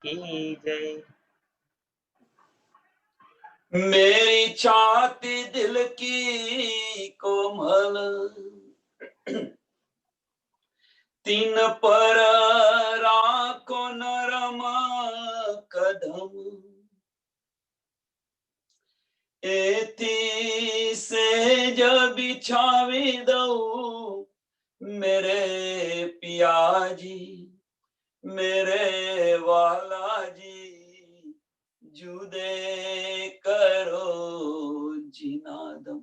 की जय। मेरी छाती दिल की कोमल, तीन पर राखो नरम कदम, एथी से जब बिछावी दऊ मेरे पिया जी, मेरे वाला जी, जुदे करो जिनादम,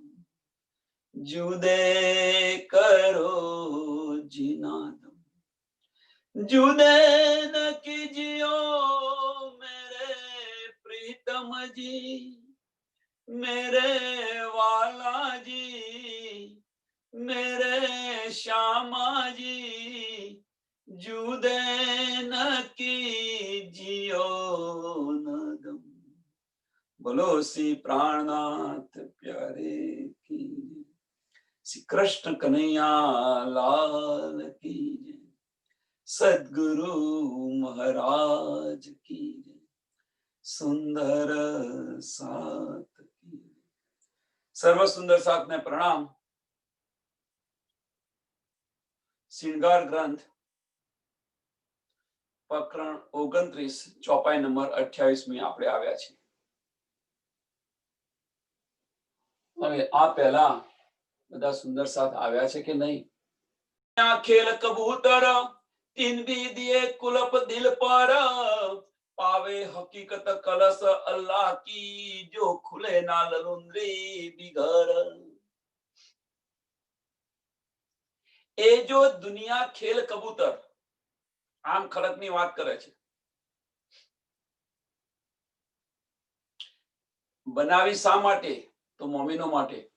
जुदे करो जिनादम, जुदे न कीजियो मेरे प्रीतम जी, मेरे वाला जी, मेरे श्यामा जी, जुदे न कीजियो नदम। बोलो श्री प्राणनाथ प्यारे की, श्री कृष्ण कन्हैया लाल की जय, सद्गुरु महाराज की जय, सुंदर साथ की। सर्व सुंदर साथ में प्रणाम। श्रृंगार ग्रंथ प्रकरण 29 ચોપાઈ નંબર 28 આપણે આવ્યા છે। હવે આ પહેલા બધા સુંદર સાથ આવ્યા છે કે નહીં? ખેલ કબૂતર तीन भी दिए कुलप दिल पर, पावे हकीकत कलश अल्लाह की, जो खुले ना ललुंद्री बिगर। ए जो दुनिया खेल कबूतर आम खलकनी વાત કરે છે। બનાવી શા માટે? તો મોમીનો માટે।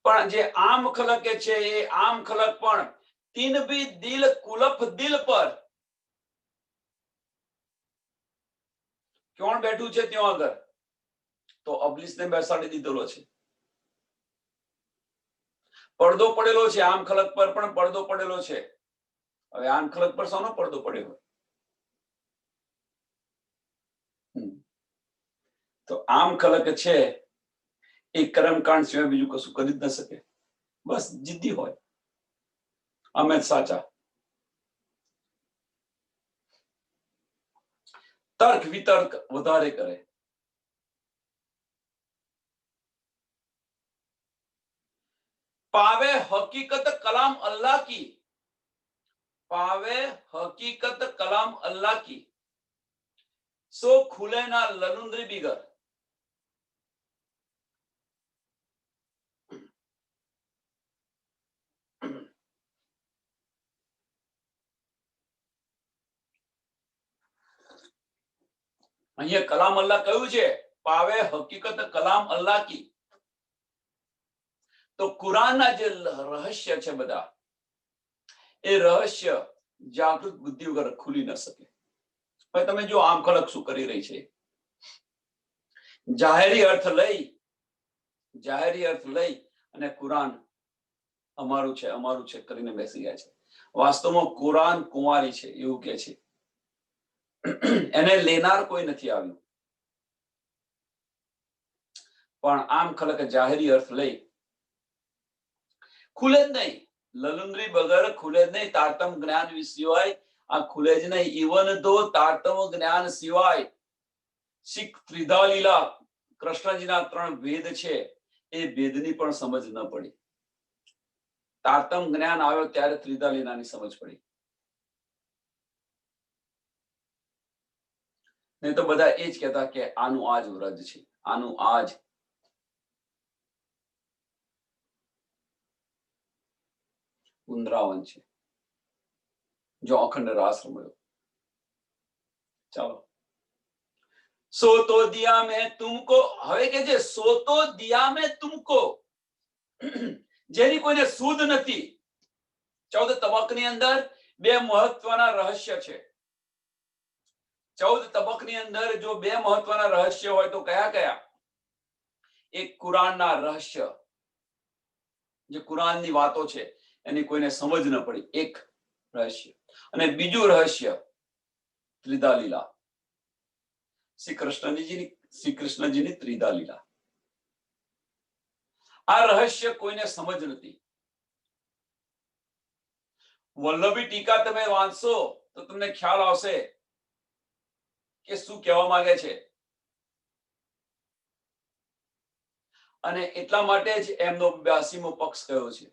પણ જે આમ ખલકે છે એ આમ ખલક પણ तीन भी दिल कुलप दिल पर, કોણ બેઠું છે ત્યાં આગળ? તો અબલીસને બેસાડી દીધેલો છે। પડદો પડેલો છે આમ ખલક પર, પણ પડદો પડેલો છે। હવે આમ ખલક પર શાનો પડદો પડ્યો? તો આમ ખલક છે એ કર્મકાંડ સિવાય બીજું કશું કરી જ ન શકે। બસ જીદ્દી હોય, અમે સાચા। તર્ક વિતર્ક વધારે કરે। पावे हकीकत कलाम अल्लाह की, पावे हकीकत कलाम अल्लाह की, सो खुले ना ललुंद्री बिगर। અહીંયા કલામ અલ્લાહ કહ્યું છે, પાવે હકીકત કલામ અલ્લાહ की। તો કુરાનના જે રહસ્ય છે બધા, એ રહસ્ય જાગૃત બુદ્ધિ વગર ખુલી ન શકે। હવે તમે જો આમ ખલક શું કરી રહી છે? જાહેરી અર્થ લઈ અને કુરાન અમારું છે કરીને બેસી ગયા છે। વાસ્તવમાં કુરાન કુંવારી છે એવું કે છે। એને લેનાર કોઈ નથી આવ્યું। પણ આમ ખલક જાહેરી અર્થ લઈ ખુલે જ નહીં, લલુંદ્રી બગર ખુલે જ નહીં। તારતમ જ્ઞાન સિવાય આ ખુલે જ નહીં। ઇવન તો તારતમ જ્ઞાન સિવાય શીખ ત્રિધા લીલા કૃષ્ણજીના 3 વેદ છે એ વેદની પણ સમજ ન પડી। તારતમ જ્ઞાન આવ્યો ત્યારે ત્રિધા લીલાની સમજ પડી। નહીં તો બધા એ જ કહેતા કે આનું આજ વ્રજ છે, આનું આજ વૃંદાવન છે, जो अखंड रास रमयो। चलो, सो तो दिया मैं तुमको, હવે કે છે સો તો દિયા મેં तुमको, જેની કોઈને સુદ નથી। 14 તબકની અંદર બે મહત્વના રહસ્ય છે। 14 તબકની અંદર જો બે મહત્વના રહસ્ય હોય તો કયા કયા? એક કુરાનના રહસ્ય, જે કુરાનની વાતો છે એની કોઈને સમજ ન પડી, એક રહસ્ય। અને બીજું રહસ્ય ત્રિધા લીલા, શ્રી કૃષ્ણજીની ત્રિધા લીલા. આ રહસ્ય કોઈને સમજ નથી. વલ્લભી ટીકા તમે વાંચશો તો તમને ખ્યાલ આવશે કે શું કહેવા માંગે છે. અને એટલા માટે જ એમનો 82મો પક્ષ કયો છે.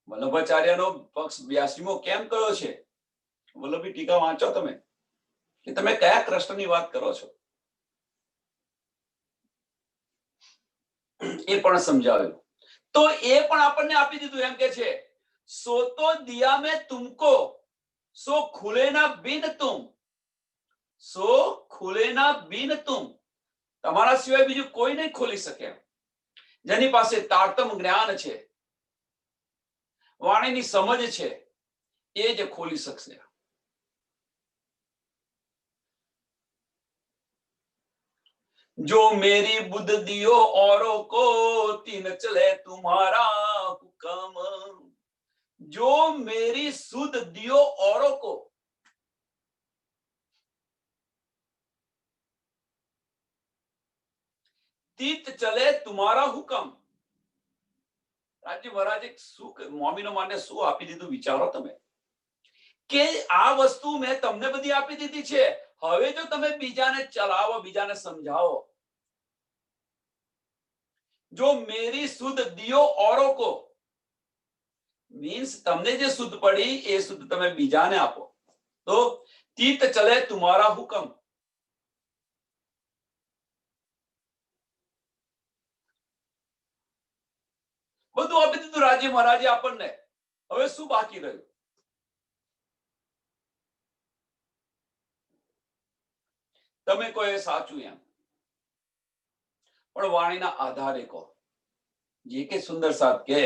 વલ્લભાચાર્યનો પક્ષ 82મો કેમ કયો છે? વલ્લભી ટીકા વાંચો તમે કે તમે કયા કૃષ્ણની વાત કરો છો એ પણ સમજાવ્યું. તો એ પણ આપણને આપી દીધું. એમ કે છે સો તો દિયા મેં તુમકો સો ખુલે ના બિન તુમ, સો ખુલે ના બિન તુમ. તમારા સિવાય બીજું કોઈ નહીં ખોલી શકે. જેની પાસે તારતમ જ્ઞાન છે, વાણીની સમજ છે, એ જ ખોલી શકશે. जो मेरी बुद्ध दियो औरों को तीन चले तुम्हारा हुक्म, जो मेरी सुध दियो औरों को, तीत चले तुम्हारा हुक्म. રાજજી મહારાજે શું મોમીનો માટે શું આપી દીધું વિચારો તમે કે આ વસ્તુ મેં તમને બધી આપી દીધી છે. હવે જો તમે બીજાને ચલાવો, બીજાને સમજાવો, જો મેરી સુધ દિયો औरों को मीन्स તમને જે શુદ્ધ પડી એ શુદ્ધ તમે બીજાને આપો તો તીત ચલે તુમારા હુકમ. બધું આપી દીધું રાજી મહારાજે આપણને. હવે શું બાકી રહ્યું? તમે કોઈ સાચું એમ પણ વાણીના આધારે કહો. જે કે સુંદર સાથ કે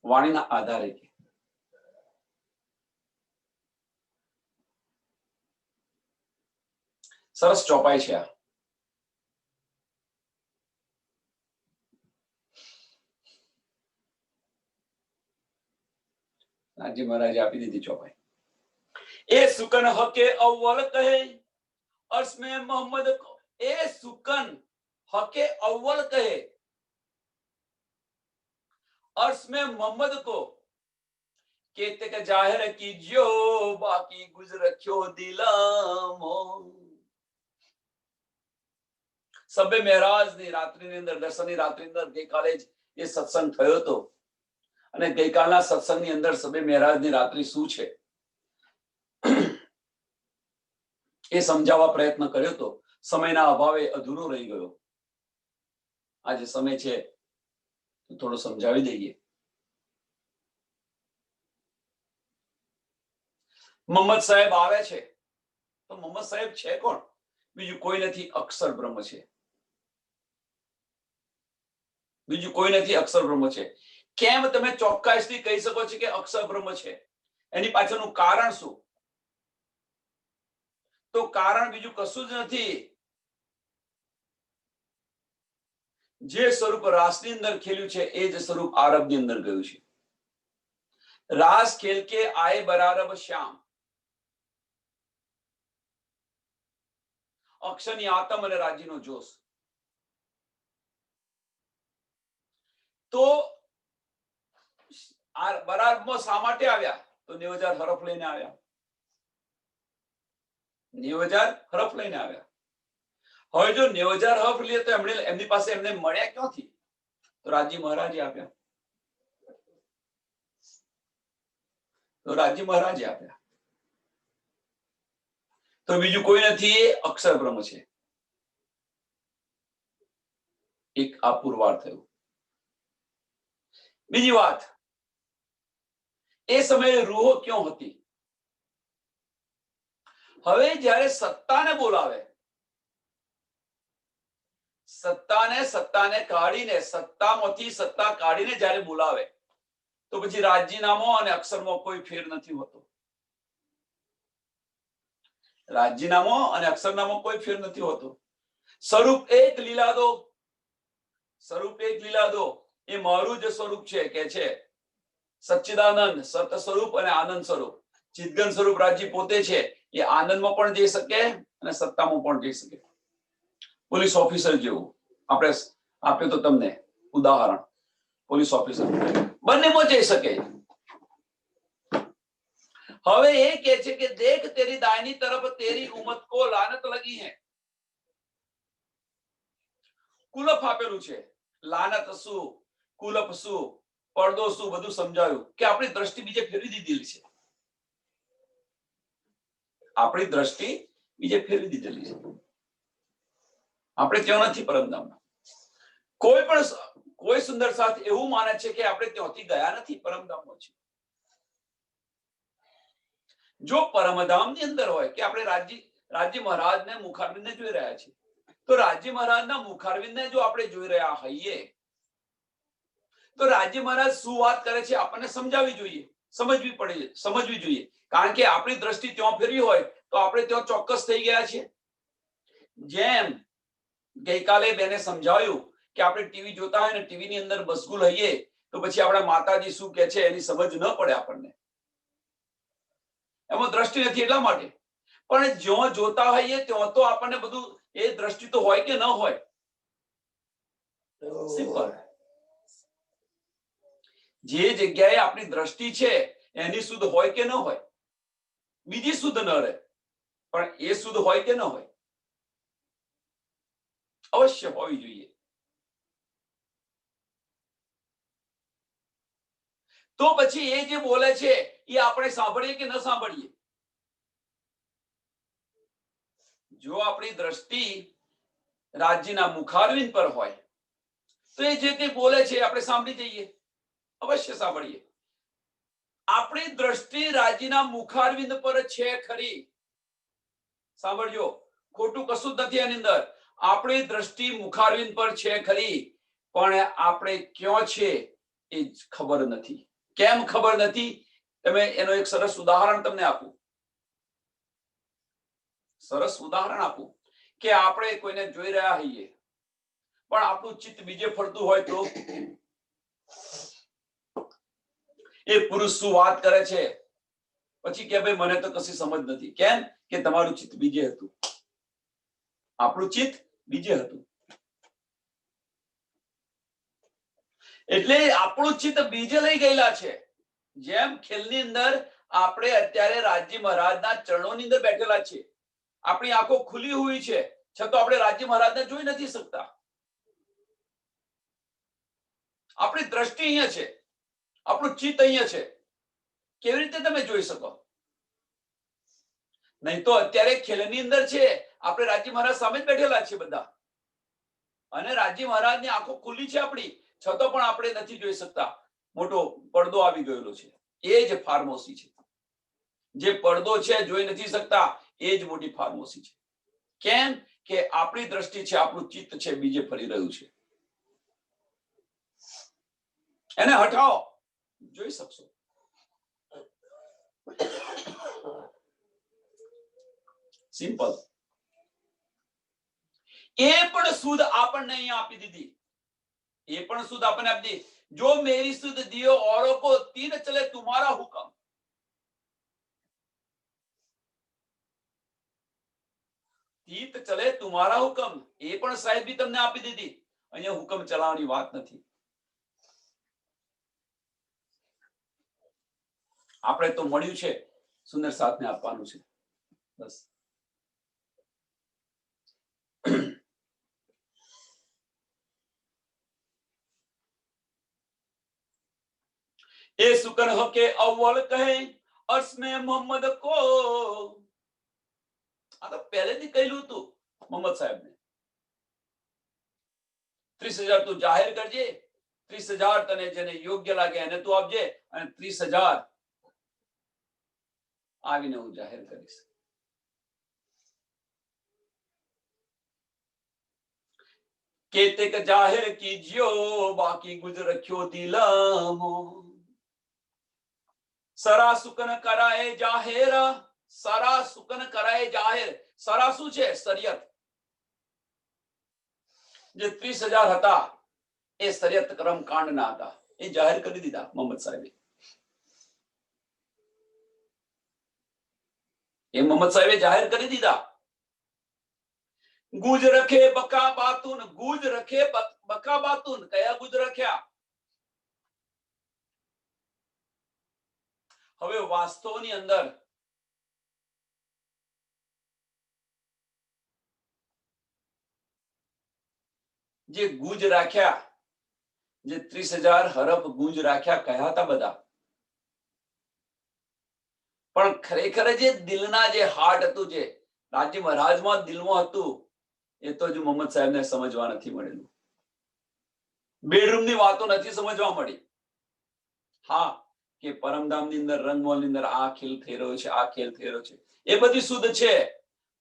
વાણીના આધારે કે. સરસ ચોપાઈ છે આ. નાજી મહારાજે આપી દીધી ચોપાઈ. એ સુકન હકે અવ્વલ કહે अर्श में मोहम्मद को, ए सुकन हके अव्वल कहे अर्श में मोहम्मद को कहते के जाहिर कीजियो बाकी गुजर क्यों दिलामो. સબે મહેરાજની રાત્રિની અંદર, દર્શનની રાત્રિની અંદર ગઈકાલે જ એ સત્સંગ થયો હતો. અને ગઈકાલના સત્સંગની અંદર સબે મહેરાજની રાત્રિ શું છે એ સમજાવવા પ્રયત્ન કર્યો તો સમયના અભાવે અધૂરો રહી ગયો. આજે સમય છે તો થોડો સમજાવી દઈએ. મોહમ્મદ સાહેબ આવે છે તો મોહમ્મદ સાહેબ છે કોણ? બીજું કોઈ નથી, અક્ષર બ્રહ્મ છે. બીજું કોઈ નથી, અક્ષર બ્રહ્મ છે. કેમ તમે ચોક્કસથી કહી શકો છો કે અક્ષર બ્રહ્મ છે? એની પાછળનું કારણ શું? તો કારણ બીજું કશું જ નથી. જે સ્વરૂપ રાસની અંદર ખેલ્યું છે એ જ સ્વરૂપ આરબની અંદર ગયું છે. રાસ ખેલ કે આય બરારબ શ્યામ. અક્ષરની આતમ અને રાજીનો જોશ. તો આ બરાબમાં શા માટે આવ્યા? તો 9000 હરફ લઈને આવ્યા. 9000 હરફ લઈને આવ્યા. હવે જો 9000 હરફ લે તો એમની પાસે એમને મળ્યા ક્યાંથી? તો રાજી મહારાજે આપ્યા. તો બીજું કોઈ નથી, એ અક્ષર બ્રહ્મ છે. એક આ પુરવાર થયું. બીજી વાત, એ સમયે રૂહો ક્યાં હતી? હવે જ્યારે સત્તાને બોલાવે, સત્તાને કાઢીને, સત્તામાંથી સત્તા કાઢીને જ્યારે બોલાવે તો પછી રાજીનામો અને અક્ષરમાં કોઈ ફેર નથી હોતો. રાજીનામો અને અક્ષરનામો કોઈ ફેર નથી હોતો. સ્વરૂપ એક લીલા દો, સ્વરૂપ એક લીલા દો. એ મારું જ સ્વરૂપ છે કે છે. સચ્ચિદાનંદ સત સ્વરૂપ અને આનંદ સ્વરૂપ ચિદઘન સ્વરૂપ રાજ્ય પોતે છે, એ આનંદમાં પણ જઈ શકે અને સત્તામાં પણ જઈ શકે. પોલીસ ઓફિસર જેવું આપણે આપ્યું તો તમને ઉદાહરણ, પોલીસ ઓફિસર બંનેમાં જઈ શકે. હવે એ કહે છે કે દેખ તેરી દાहिनी तरफ तेरी उम्मत को लानत लगी है. કુલફ આપેલું છે, લાનત શું, કુલફ શું, પડદો શું, બધું સમજાવ્યું કે આપણી દ્રષ્ટિ બીજે ફેરવી દીધેલી છે. આપણી દ્રષ્ટિ બીજે ફેરવી દીધેલી છે. આપણે ત્યાં નથી પરમધામમાં. કોઈ સુંદર સાથ એવું માને છે કે આપણે ત્યાંથી ગયા નથી, પરમધામમાં છે. જો પરમધામની અંદર હોય કે આપણે રાજ્ય મહારાજને મુખારવિંદને જોઈ રહ્યા છીએ, તો રાજ્ય મહારાજના મુખારવિંદને જો આપણે જોઈ રહ્યા હોઈએ તો રાજ્ય મહારાજ શું વાત કરે છે આપણને સમજાવવી જોઈએ, સમજવી જોઈએ. કારણ કે આપણી દ્રષ્ટિ ત્યાં ફેરવી હોય તો આપણે ત્યાં ચોક્કસ થઈ ગયા છીએ. જેમ ગઈકાલે બેને સમજાવ્યું કે આપણે ટીવી જોતા હોય ને ટીવી ની અંદર મશગુલ હોઈએ તો પછી આપણા માતાજી શું કે છે એની સમજ ન પડે આપણને, એમાં દ્રષ્ટિ નથી એટલા માટે. પણ જ્યાં જોતા હોઈએ ત્યાં તો આપણને બધું એ દ્રષ્ટિ તો હોય કે ન હોય? સિમ્પલ. જે જગ્યાએ આપણી દ્રષ્ટિ છે એની શુદ્ધ હોય કે ન હોય? બીજી શુદ્ધ ન રહે, પણ એ શુદ્ધ હોય કે ન હોય? અવશ્ય હોવી જોઈએ. તો પછી એ જે બોલે છે એ આપણે સાંભળીએ કે ન સાંભળીએ? જો આપણી દ્રષ્ટિ રાજ્યના મુખારવિંદ પર હોય તો એ જે કંઈ બોલે છે આપણે સાંભળી જઈએ, અવશ્ય સાંભળીએ. આપણી દ્રષ્ટિ રાજ્યના મુખારવિંદ પર છે ખરી, સાંભળજો, ખોટું કશું જ નથી એની અંદર. આપણી દ્રષ્ટિ મુખારવિંદ પર છે ખરી, પણ આપણે ક્યાં છે એ જ ખબર નથી. કેમ ખબર નથી? તમે એનો એક સરસ ઉદાહરણ તમને આપું. કે આપણે કોઈને જોઈ રહ્યા હોઈએ પણ આપણું ચિત્ત બીજે ફરતું હોય તો એ પુરુષ શું વાત કરે છે પછી કે ભાઈ મને તો કશી સમજ નથી. કેમ કે તમારું ચિત્ત બીજે હતું, આપણું ચિત્ત બીજે હતું. એટલે આપણું ચિત્ત બીજે લઈ ગયેલા છે. જેમ ખેલની અંદર આપણે અત્યારે રાજ્ય મહારાજના ચરણોની અંદર બેઠેલા છીએ, આપણી આંખો ખુલી હોય છે છતાં આપણે રાજ્ય મહારાજને જોઈ નથી શકતા. આપણી દ્રષ્ટિ અહીંયા છે, આપણું ચિત્ત અહીંયા છે. કેવી રીતે તમે જોઈ શકો? નહીં તો અત્યારે ખેલની અંદર છે, આપણે રાજ્ય મહારાજ સામે જ બેઠેલા છીએ બધા, અને રાજ્ય મહારાજની આંખો ખુલ્લી છે આપણી, છતાં પણ આપણે નથી જોઈ શકતા. મોટો પડદો આવી ગયેલો છે. એ જ ફાર્મોસી છે. જે પડદો છે જોઈ નથી શકતા એ જ મોટી ફાર્મોસી છે. કેમ કે આપણી દ્રષ્ટિ છે, આપણું ચિત્ત છે બીજે ફરી રહ્યું છે. એને હટાવો, જોઈ શકશો. સિમ્પલ. એ પણ સુધ આપણને અહીંયા આપી દીધી, એ પણ સુધ આપણને આપી દીધી. જો મેરી સુધ દિયો औरों को तीन चले तुम्हारा हुक्म. તીત ચલે તુમારા હુકમ, એ પણ સાહેબી તમને આપી દીધી. અહીંયા હુકમ ચલાવવાની વાત નથી. આપણે તો મળ્યું છે સુંદર સાથને આપવાનું છે, બસ. એ સુકન હો કે અવ્વલ કહે અર્શ में मोहम्मद को. આ તો પહેલેથી કહેલું હતું મોહમ્મદ સાહેબને. 30,000 તું જાહેર કરજે, 30,000 તને જેને યોગ્ય લાગે એને તું આપજે, અને 30,000 આવીને હું જાહેર કરીશ. કેતેક જાહેર કીજ્યો બાકી ગુજ રખ્યો દિલમો. સરા સુકન કરાય જાહેર, સરા સુકન કરાય જાહેર. સરા શું છે? શરિયત. જે 30,000 હતા એ શરિયત કર્મ કાંડ ના હતા, એ જાહેર કરી દીધા મોહમ્મદ સાહેબે. એ મોહમ્મદ સાહેબે જાહેર કરી દીધા. ગુજ રખે બકા બાતુન, ગુજ રખે બકા બાતુન. કયા ગુજ રખ્યા? હવે વાસ્તવની અંદર જે ગુજ રાખ્યા, જે 30,000 હરફ ગુજ રાખ્યા, કયા હતા બધા? પણ ખરેખર જે દિલના જે હાર્ટ હતું, જે રાજ્ય મહારાજમાં દિલમાં હતું, એ તો જ મોહમ્મદ સાહેબને સમજવા નથી મળેલું. બેડરૂમની વાતો નથી સમજવા મળી. હા, કે પરમધામની અંદર, રંગમોલની અંદર આ ખેલ થઈ રહ્યો છે, આ ખેલ થઈ રહ્યો છે, એ બધી શુદ્ધ છે,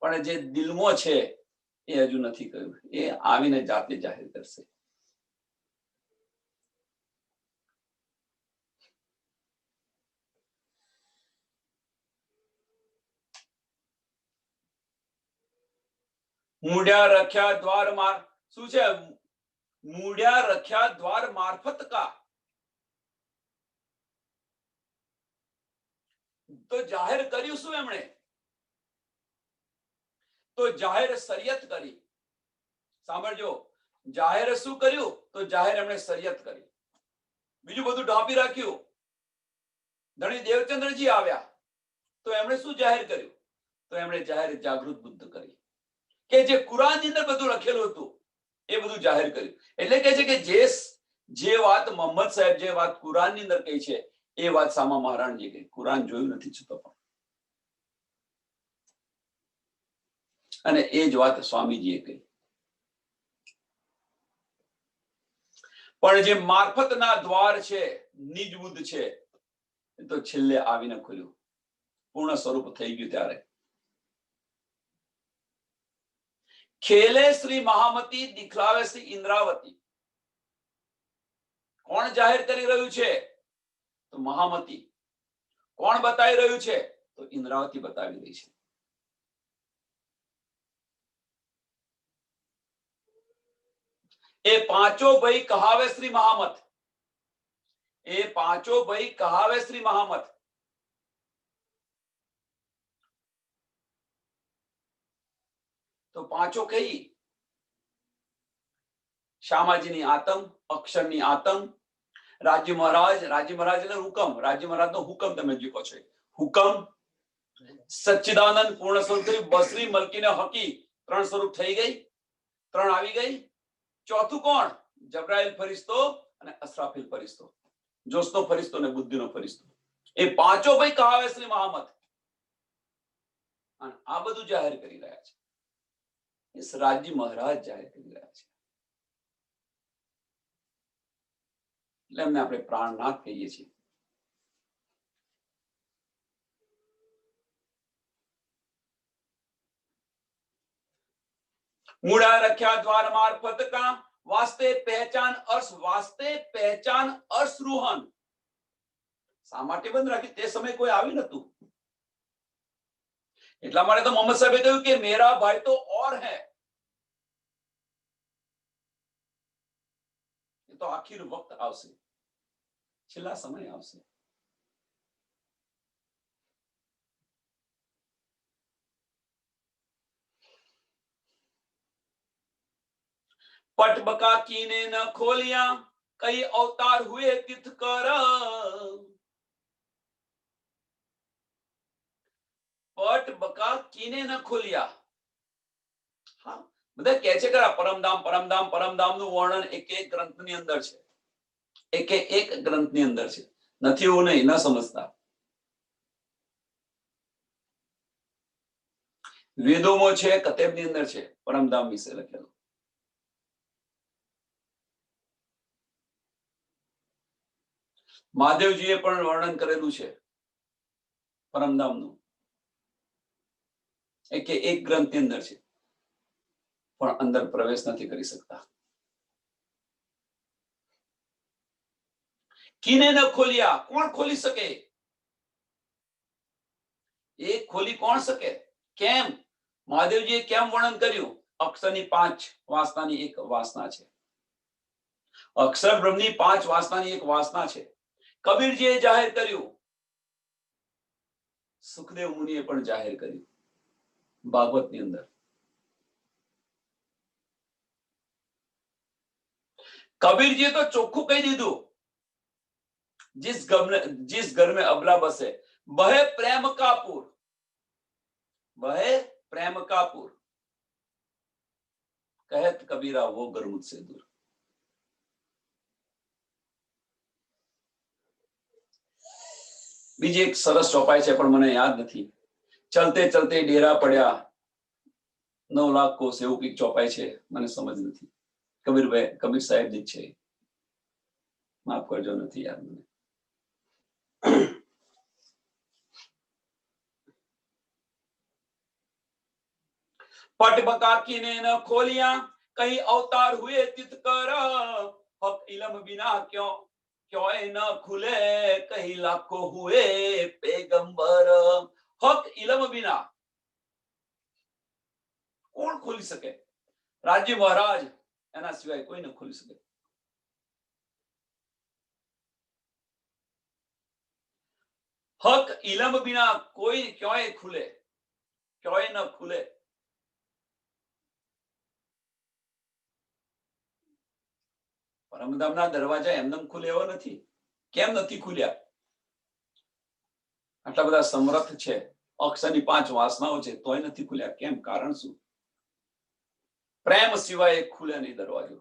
પણ જે દિલમાં છે એ હજુ નથી કહ્યું. એ આવીને જાતે જાહેર કરશે. મૂઢ્યા રખ્યા દ્વાર માર, શું છે? મૂઢ્યા રખ્યા દ્વાર મારફત કા. તો જાહેર કર્યું શું એમણે? તો જાહેર શરિયત કરી. સાંભળજો, જાહેર શું કર્યું? તો જાહેર એમણે શરિયત કરી. બીજું બધું ઢાંપી રાખ્યું. ધણી દેવચંદ્રજી આવ્યા તો એમણે શું જાહેર કર્યું? તો એમણે જાહેર જાગૃત બુદ્ધ કરી, કે જે કુરાનની અંદર બધું લખેલું હતું એ બધું જાહેર કર્યું. એટલે કે છે કે જે વાત મોહમ્મદ સાહેબ, જે વાત કુરાનની અંદર કહી છે, એ વાત સામા મહારાણજી કહી. કુરાન જોયું નથી છતાં પણ, અને એ જ વાત સ્વામીજીએ કહી. પણ જે મારફતના દ્વાર છે, નિજ બુદ્ધ છે, એ તો છેલ્લે આવીને ખુલ્યું, પૂર્ણ સ્વરૂપ થઈ ગયું. ત્યારે ખેલે શ્રી મહામતી, દિખલાવે શ્રી ઇન્દ્રાવતી. કોણ જાહેર કરી રહ્યું છે? તો મહામતી. કોણ બતાવી રહ્યું છે? તો ઇન્દ્રાવતી બતાવી રહી છે. એ પાંચો ભાઈ કહાવે શ્રી મહામત. એ પાંચો ભાઈ કહાવે શ્રી મહામત. તો પાંચો કઈ? શ્યામાજીની આતમ, અક્ષરની આતમ, રાજ્ય મહારાજ. રાજ્ય મહારાજ એટલે હુકમ. રાજ્ય મહારાજ નો હુકમ તમે લીખો છો. હુકમ, સચ્ચિદાનંદ પૂર્ણ સ્વરૂપ થઈ, બસરી મલકીને હકી. 3 સ્વરૂપ થઈ ગઈ, 3 આવી ગઈ. ચોથું કોણ? જબ્રાઈલ ફરિશ્તો અને અસરાફીલ ફરિશ્તો, જોશનો ફરિશ્તો અને બુદ્ધિનો ફરિશ્તો. એ પાંચો ભાઈ કહાવે શ્રી મહામત. અને આ બધું જાહેર કરી રહ્યા છે. એ રાજ્ય મહારાજ જાહેર કરી રહ્યા છે. એટલે એમને આપણે પ્રાણનાથ કહીએ છીએ. મૂળા રખ્યા દ્વાર મારફત કા, વાસ્તે પહેચાન અર્શ, વાસ્તે પહેચાન અશ્રુહન. શા માટે બંધ રાખી? તે સમય કોઈ આવી નતું. એટલા માટે તો મોહમ્મદ સાહેબે કહ્યું કે મેરા ભાઈ તો ઓર હૈ. એ તો આખિર વખત આવશે, છેલ્લા સમય આવશે. पटबका कीने न खोलिया, कई अवतार हुए तीर्थकर. पटबका कीने न खोलिया. હા, બધા કહે છે કે પરમધામ પરમધામ પરમધામ નું વર્ણન એક ગ્રંથની અંદર છે, એક ગ્રંથની અંદર છે. નથી એવું નહીં, ન સમજતા. વેદોમાં છે, કતેબની અંદર છે પરમધામ વિશે લખેલું. મહાદેવજીએ પણ વર્ણન કરેલું છે પરમધામનું, એક ગ્રંથની અંદર છે, પણ અંદર પ્રવેશ નથી કરી શકતા. કીને ન ખોલિયા, કોણ ખોલી શકે? એ ખોલી કોણ શકે? કેમ? મહાદેવજીએ કેમ વર્ણન કર્યું? અક્ષરની 5 વાસનાની એક વાસના છે. અક્ષર બ્રહ્મની 5 વાસનાની એક વાસના છે. કબીરજીએ જાહેર કર્યું, સુખદેવ મુનિએ પણ જાહેર કર્યું ભાગવતની અંદર. કબીરજીએ તો ચોખ્ખું કહી દીધું, जिस घर में अबला बसे बहे प्रेम का पूर, बहे प्रेम का पूर, कहत कबीरा वो घर मुझसे दूर. બીજી એક સરસ ચોપાઈ છે પણ મને યાદ નથી. ચલતે ચલતે ડેરા પડ્યા 9 લાખ કોસ, એવું કઈક ચોપાઈ છે, મને સમજ નથી. કબીર સાહેબ જ છે, માફ કરજો, નથી યાદ મને. पट बकाकी ने न खोलिया कहीं अवतार हुए तित कर, हक इलम बिना क्यों क्यों न खुले कहीं लाखों हुए पैगंबर. हक इलम बिना कौन खोली सके? राज्य महाराज एना सिवाय कोई न खोली सके. हक इलम बिना कोई क्यों खुले, क्यों न खुले. પરમધામના દરવાજા એમનેમ ખુલે એવો નથી. કેમ નથી ખુલ્યા? આટલા બધા સમર્થ છે, અક્ષરની 5 વાસનાઓ છે, તોય નથી ખુલ્યા. કેમ? કારણ શું? પ્રેમ સિવાય ખુલે નહીં દરવાજો.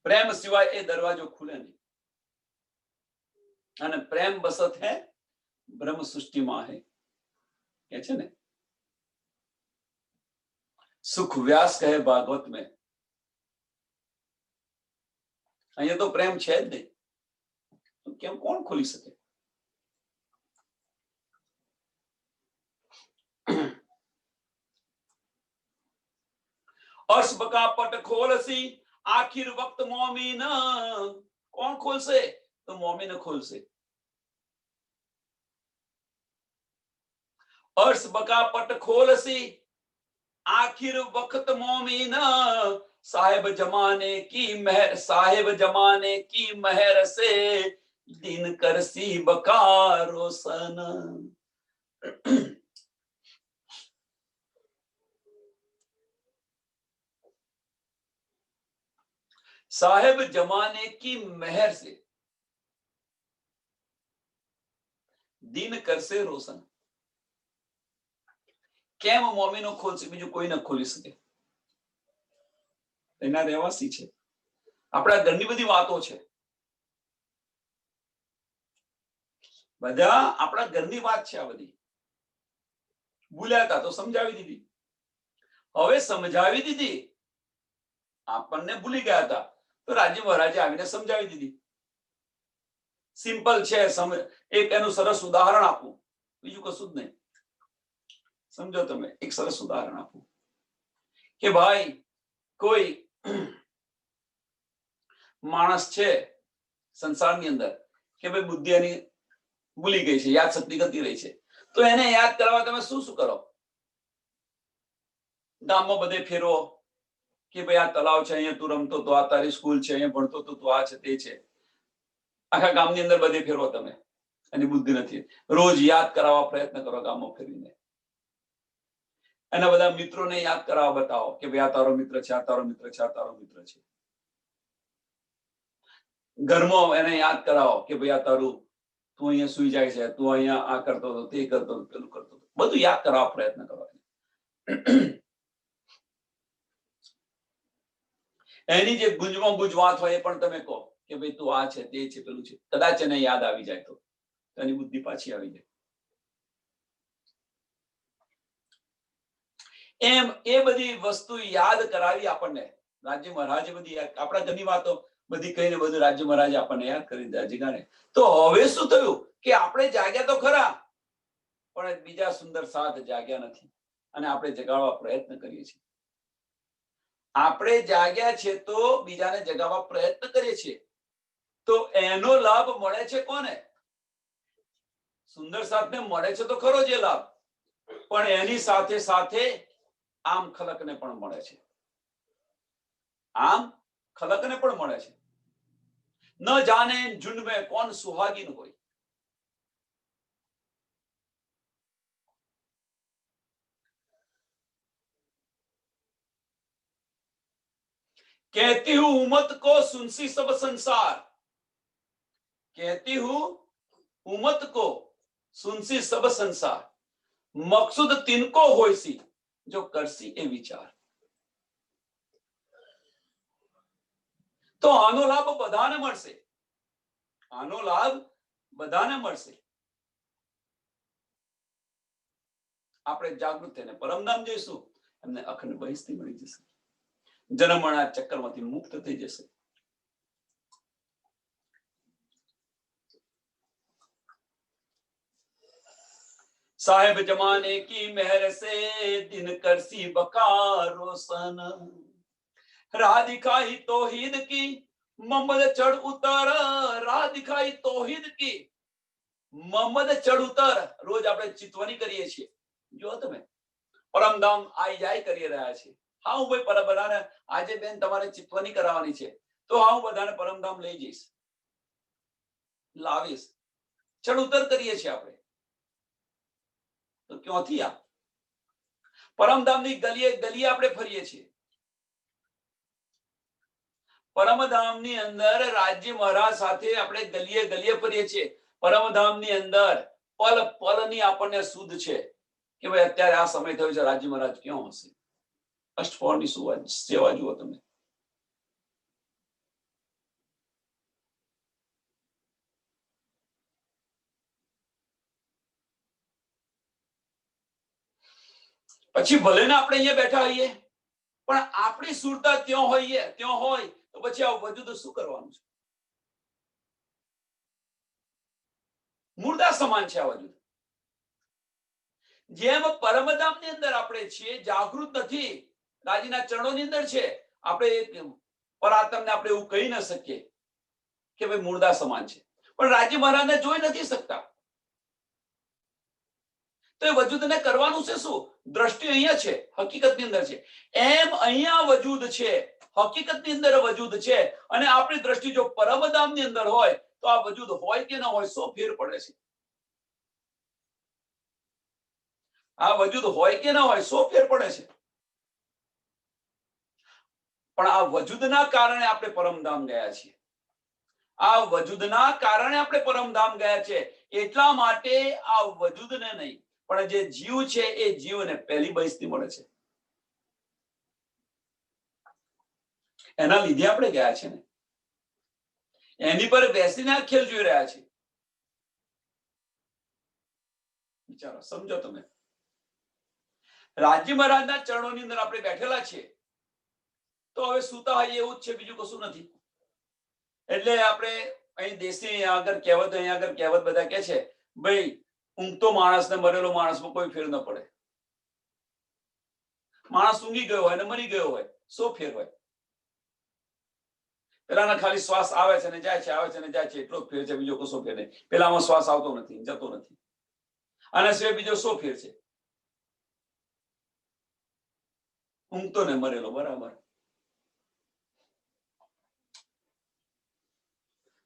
પ્રેમ સિવાય એ દરવાજો ખુલે નહીં. અને પ્રેમ બસત હે બ્રહ્મ સૃષ્ટિમાં હે કે છે ને. सुख व्यास कहे भागवत में, અહીંયા તો પ્રેમ છે જ નહીં, તો કેમ કોણ ખોલી શકે? अर्श बका पट खोलसी आखिर वक्त मोमिन, कौन खोलसे? तो मोमिन खोलसे. अर्श बका पट खोलसी आखिर वक्त मोमिन, साहेब जमाने की महर, साहेब जमाने की महर से दिन करसी बका रोशन. साहेब जमाने की महर से दिन करसे रोशन. કેમ મોમીનો ખોલશે? બીજું કોઈ ન ખોલી શકે. એના રહેવાસી છે. આપણા ઘરની બધી વાતો છે, બધા આપણા ઘરની વાત છે. આ બધી ભૂલ્યા હતા તો સમજાવી દીધી, હવે સમજાવી દીધી. આપણને ભૂલી ગયા હતા તો રાજ્ય મહારાજે આવીને સમજાવી દીધી. સિમ્પલ છે. એક એનું સરસ ઉદાહરણ આપું, બીજું કશું જ નહીં. સમજો તમે, એક સરસ ઉદાહરણ આપું કે ભાઈ કોઈ માણસ છે સંસારની અંદર કે ભાઈ બુદ્ધિ એની ભૂલી ગઈ છે, યાદ શક્તિ ઘટી રહી છે, તો એને યાદ કરવા તમે શું શું કરો? ગામમાં બધે ફેરો કે ભાઈ આ તળાવ છે, અહીંયા તું રમતો તો, આ તારી સ્કૂલ છે, અહીંયા ભણતો તો તું, આ છે તે છે. આખા ગામની અંદર બધે ફેરો તમે, એની બુદ્ધિ નથી. રોજ યાદ કરાવવા પ્રયત્ન કરો ગામમાં ફેરીને. એના બધા મિત્રોને યાદ કરાવવા બતાવો કે ભાઈ આ તારો મિત્ર છે, આ તારો મિત્ર છે, આ તારો મિત્ર છે. ઘરમાં એને યાદ કરાવો કે ભાઈ આ તારું, તું અહીંયા સુઈ જાય છે, તું અહીંયા આ કરતો હતો, તે કરતો હતો, પેલું કરતો હતો. બધું યાદ કરાવવા પ્રયત્ન કરો. એની જે ગુંજમાં ગુંજ વાત હોય એ પણ તમે કહો કે ભાઈ તું આ છે, તે છે, પેલું છે. કદાચ એને યાદ આવી જાય તો એની બુદ્ધિ પાછી આવી જાય. એમ એ બધી વસ્તુ યાદ કરાવી આપણને રાજ્ય મહારાજે. બધી આપણા ઘરની વાતો બધી કહીને બધું રાજ્ય મહારાજે આપણને યાદ કરી દીધા જગાડે. તો હવે શું થયું કે આપણે જાગ્યા તો ખરા, પણ બીજા સુંદર સાથ જાગ્યા નથી અને આપણે જગાડવા પ્રયત્ન કરીએ છીએ. આપણે જાગ્યા છે તો બીજાને જગાવવા પ્રયત્ન કરીએ છીએ, તો એનો લાભ મળે છે કોને? સુંદર સાથને મળે છે તો ખરો જે લાભ, પણ એની સાથે સાથે આમ ખલકને પણ મળે છે. આમ ખલકને પણ મળે છે. ન જાને ઝુંડ મેં કોણ સુહાગીન હોય. कहती हूं उमत को सुनसी सब संसार, कहती हूं उमत को सुनसी सब संसार, मकसूद तिनको होयसी जो करसी ए विचार. તો આનો લાભ બધાને મળશે, આનો લાભ બધાને મળશે. આપણે જાગૃત થઈને પરમધામ જઈશું, એમને અખંડ બહિસ્તી મળી જશે, જન્મના ચક્કરમાંથી મુક્ત થઈ જશે. साहेब जमाने की मेहर से दिन करसी बका रोशन, राह दिखाई तौहीद की मोहम्मद चढ़ उतर, राह दिखाई तौहीद की મોહમ્મદ ચડ ઉતર. રોજ આપણે ચિતવણી કરીએ છીએ. જો તમે પરમધામ આઈ જાય કરી રહ્યા છે. હા હું ભાઈ બધાને આજે બેન તમારે ચિતવણી કરાવવાની છે, તો હા હું બધાને પરમધામ લઈ જઈશ, લાવીશ. ચડ ઉતર કરીએ છીએ આપણે. તો ક્યાંથી આ પરમધામની ગલીએ ગલીએ આપણે ફરીએ છીએ. પરમધામની અંદર રાજ્ય મહારાજ સાથે આપણે ગલીએ ગલીએ ફરીએ છીએ. પરમધામની અંદર પલ પલની આપણને શુદ્ધ છે કે ભાઈ અત્યારે આ સમય થયો છે, રાજ્ય મહારાજ ક્યાં હશે. અષ્ટફળની સેવા જુઓ તમે. પછી ભલે ને આપણે અહીંયા બેઠા હોઈએ, પણ આપણી સુરતા ત્યાં હોય તો પછી આ વજૂદ શું કરવાનું છે? મુર્દા સમાન છે આ વજૂદ. જેમ પરમધામની અંદર આપણે છીએ, જાગૃત નથી, રાજીના ચરણોની અંદર છે, આપણે પરાત્મને આપણે એવું કહી ન શકીએ કે ભાઈ મુર્દા સમાન છે, પણ રાજી મહારાજને જોઈ નથી શકતા. તો એ વજૂદને કરવાનું છે શું? દ્રષ્ટિ અહીંયા છે, હકીકતની અંદર છે. એમ અહીંયા વજૂદ છે, હકીકતની અંદર વજૂદ છે, અને આપણી દ્રષ્ટિ જો પરમધામની અંદર હોય તો આ વજૂદ હોય કે ન હોય શું ફેર પડે છે? આ વજૂદ હોય કે ન હોય શું ફેર પડે છે? પણ આ વજૂદના કારણે આપણે પરમધામ ગયા છીએ. આ વજૂદના કારણે આપણે પરમધામ ગયા છે. એટલા માટે આ વજૂદને નહીં, પણ જે જીવ છે એ જીવને પહેલી બહિસ્તી મળે છે. એના લીધે આપણે ગયા છે ને, એની પર બેસીને આ ખેલ જોઈ રહ્યા છે. વિચારો, સમજો તમે. રાજ્ય મહારાજના ચરણોની અંદર આપણે બેઠેલા છીએ, તો હવે સૂતા હોઈએ એવું જ છે, બીજું કશું નથી. એટલે આપણે અહીં દેશી અહીંયા આગળ કહેવત બધા કે છે ભાઈ ઊંઘતો માણસ ને મરેલો માણસમાં કોઈ ફેર ન પડે. માણસ ઊંઘી ગયો હોય ને મરી ગયો હોય શું ફેર હોય? પેલાના ખાલી શ્વાસ આવે છે ને જાય છે, આવે છે ને જાય છે, એટલો જ ફેર છે, બીજો કશો ફેર નહીં. પેલામાં શ્વાસ આવતો નથી, જતો નથી. આના સિવાય બીજો શું ફેર છે? ઊંઘતો ને મરેલો બરાબર.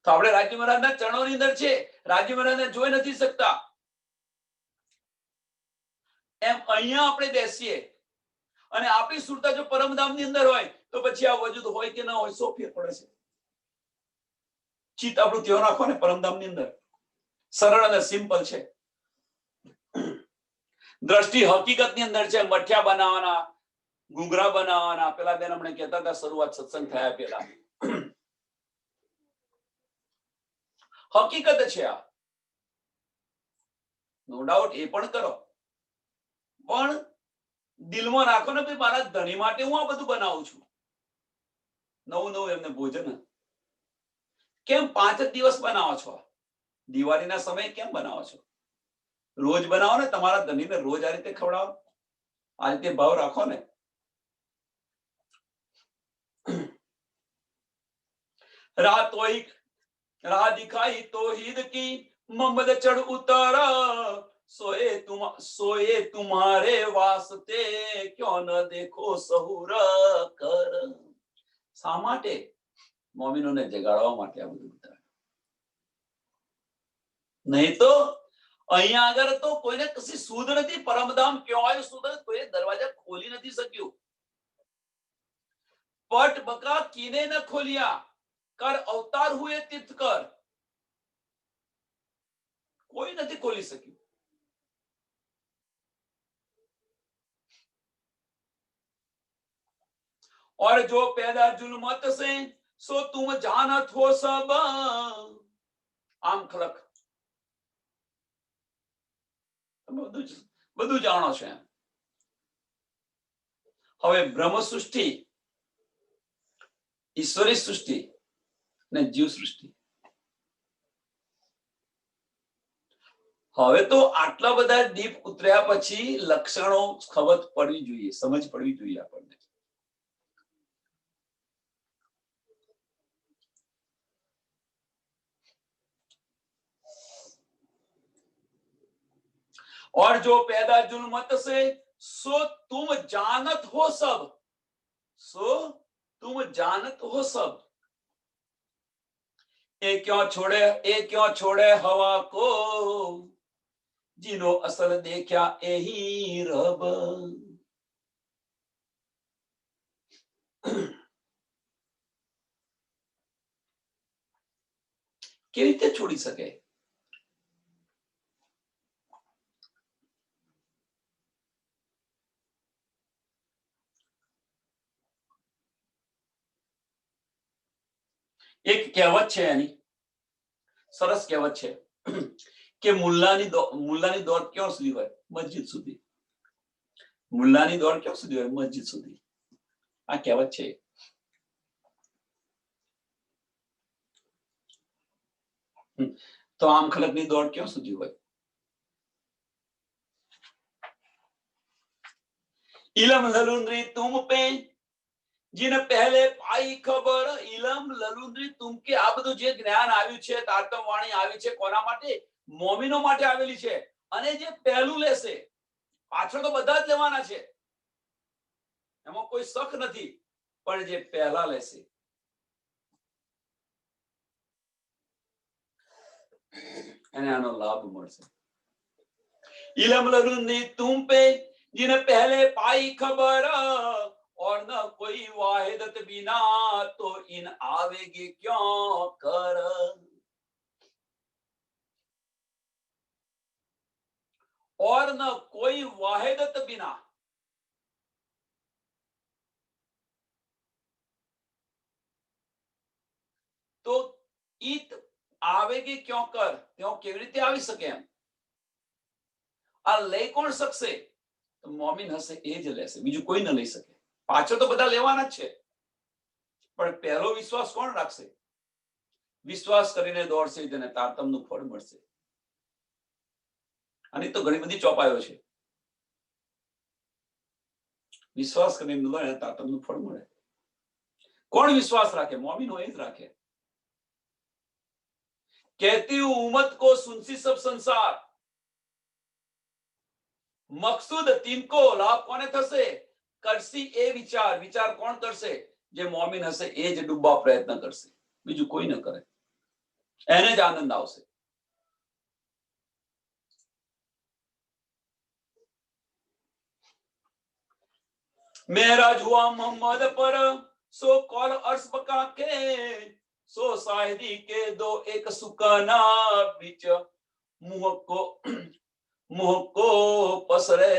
તો આપણે રાજ્ય મહારાજના ચરણોની અંદર છે, રાજ્ય મહારાજને જોઈ નથી શકતા. એમ અહીંયા આપણે બેસીએ અને આપણી સુરતા જો પરમધામની અંદર હોય તો પછી આ વજૂદ હોય કે ના હોય શું ફેર પડે છે? ચિત્ત આપણું ત્યાં રાખો ને પરમધામની અંદર. સરળ અને સિમ્પલ છે. દ્રષ્ટિ હકીકતની અંદર છે. મઠિયા બનાવવાના, ઘૂંઘરા બનાવવાના. પેલા બેન હમણાં કહેતા હતા શરૂઆત સત્સંગ થયા પેલા. હકીકત છે આ, નો ડાઉટ. એ પણ કરો, પણ દિલમાં રાખો ને ભાઈ મારા ધણી માટે હું આ બધું બનાવું છું. નવું નવું એમને ભોજન કેમ 5 જ દિવસ બનાવો છો? દિવાળીના સમયે કેમ બનાવો છો? રોજ બનાવો ને, તમારા ધણીને રોજ આ રીતે ખવડાવો, આ રીતે ભાવ રાખો ને. राह दिखाई तौहीद की मोहम्मद चढ़ उतर, सोए तुम्हारे वास्ते क्यों न देखो सहूर कर. શા માટે? મોમિનોને જગાડવા માટે આ બધું બતાવ્યું. નહીં તો અહીંયા આગળ તો કોઈને કશી સુધ નથી. પરમધામ ક્યાં આવ્યું સુધ? કોઈ દરવાજા ખોલી નથી શક્યું. પટ બકા કીને ન ખોલિયા, કર અવતાર હુએ તીર્થકર. કોઈ નથી ખોલી શક્યું. और जो पैदा जुल्मत से सो तुम जानत हो सब. આમ ખલક તમે બધું જાણો છો. હવે બ્રહ્મ સૃષ્ટિ, ઈશ્વરી સૃષ્ટિ ને જીવ સૃષ્ટિ. હવે તો આટલા બધા ડીપ ઉતર્યા પછી લક્ષણો ખબર પડવી જોઈએ, સમજ પડવી જોઈએ આપણને. और जो पैदा जुल्मत से सो तुम जानत हो सब. सो तुम जानत हो सब. ये क्यों छोड़े हवा को, जिनो असल देखा यही रब. કેવી રીતે છોડી શકે? એક કહેવત છે એની, સરસ કહેવત છે કે મુલ્લાની દોડ ક્યાં સુધી હોય? મસ્જિદ સુધી. મુલ્લાની દોડ ક્યાં સુધી હોય? મસ્જિદ સુધી. આ કહેવત છે. તો આમ ખલકની દોડ ક્યાં સુધી હોય? इलम ललुंद्री तुम पे जिन पहले पाई खबर. इलम ललुंद्री तुम के આ બધું જે જ્ઞાન આવ્યું છે, તારતમ વાણી આવી છે, કોના માટે? મોમિનો માટે આવેલી છે. અને જે પહેલું લેશે, પાછળ તો બધા જ લેવાના છે, એમાં કોઈ શક નથી, પણ જે પહેલા લેશે એને આનો લાભ મળશે. इलम ललुंद्री तुम पे जिन पहले पाई खबर, और न कोई वाहिदत बिना तो इन आवेगी क्यों कर. और न कोई वाहिदत बिना, तो ईत आवेगी क्यों कर. क्यों केवी रीते આવી શકે એમ? આ લઈ કોણ શકશે? તો મોમિન હશે એ જ લેશે, બીજું કોઈ ન લઈ શકે. પાછળ તો બધા લેવાના જ છે, પણ પહેલો વિશ્વાસ કોણ રાખશે? વિશ્વાસ કરીને દોડશે તેને તારતમનું ફળ મળશે. અને તો ઘણી બધી ચોપાયો છે. વિશ્વાસ કરીને દોડે તારતમનું ફળ મળે. કોણ વિશ્વાસ રાખે? મોમિન હોય જ રાખે. कहती हूं उम्मत को सुनसी सब संसार, मकसूद तीन को लाभ कोने थसे? करसी ए विचार. विचार कोण करશે? જે મોમિન હશે એ જ ડૂબવા પ્રયત્ન કરશે, બીજું કોઈ ન કરે. એને જ આનંદ આવશે. मेराज हुआ मोहम्मद पर सो कौल अर्श बका के, सो साहिदी के दो एक सुकाना बीच मुंह को पसरे.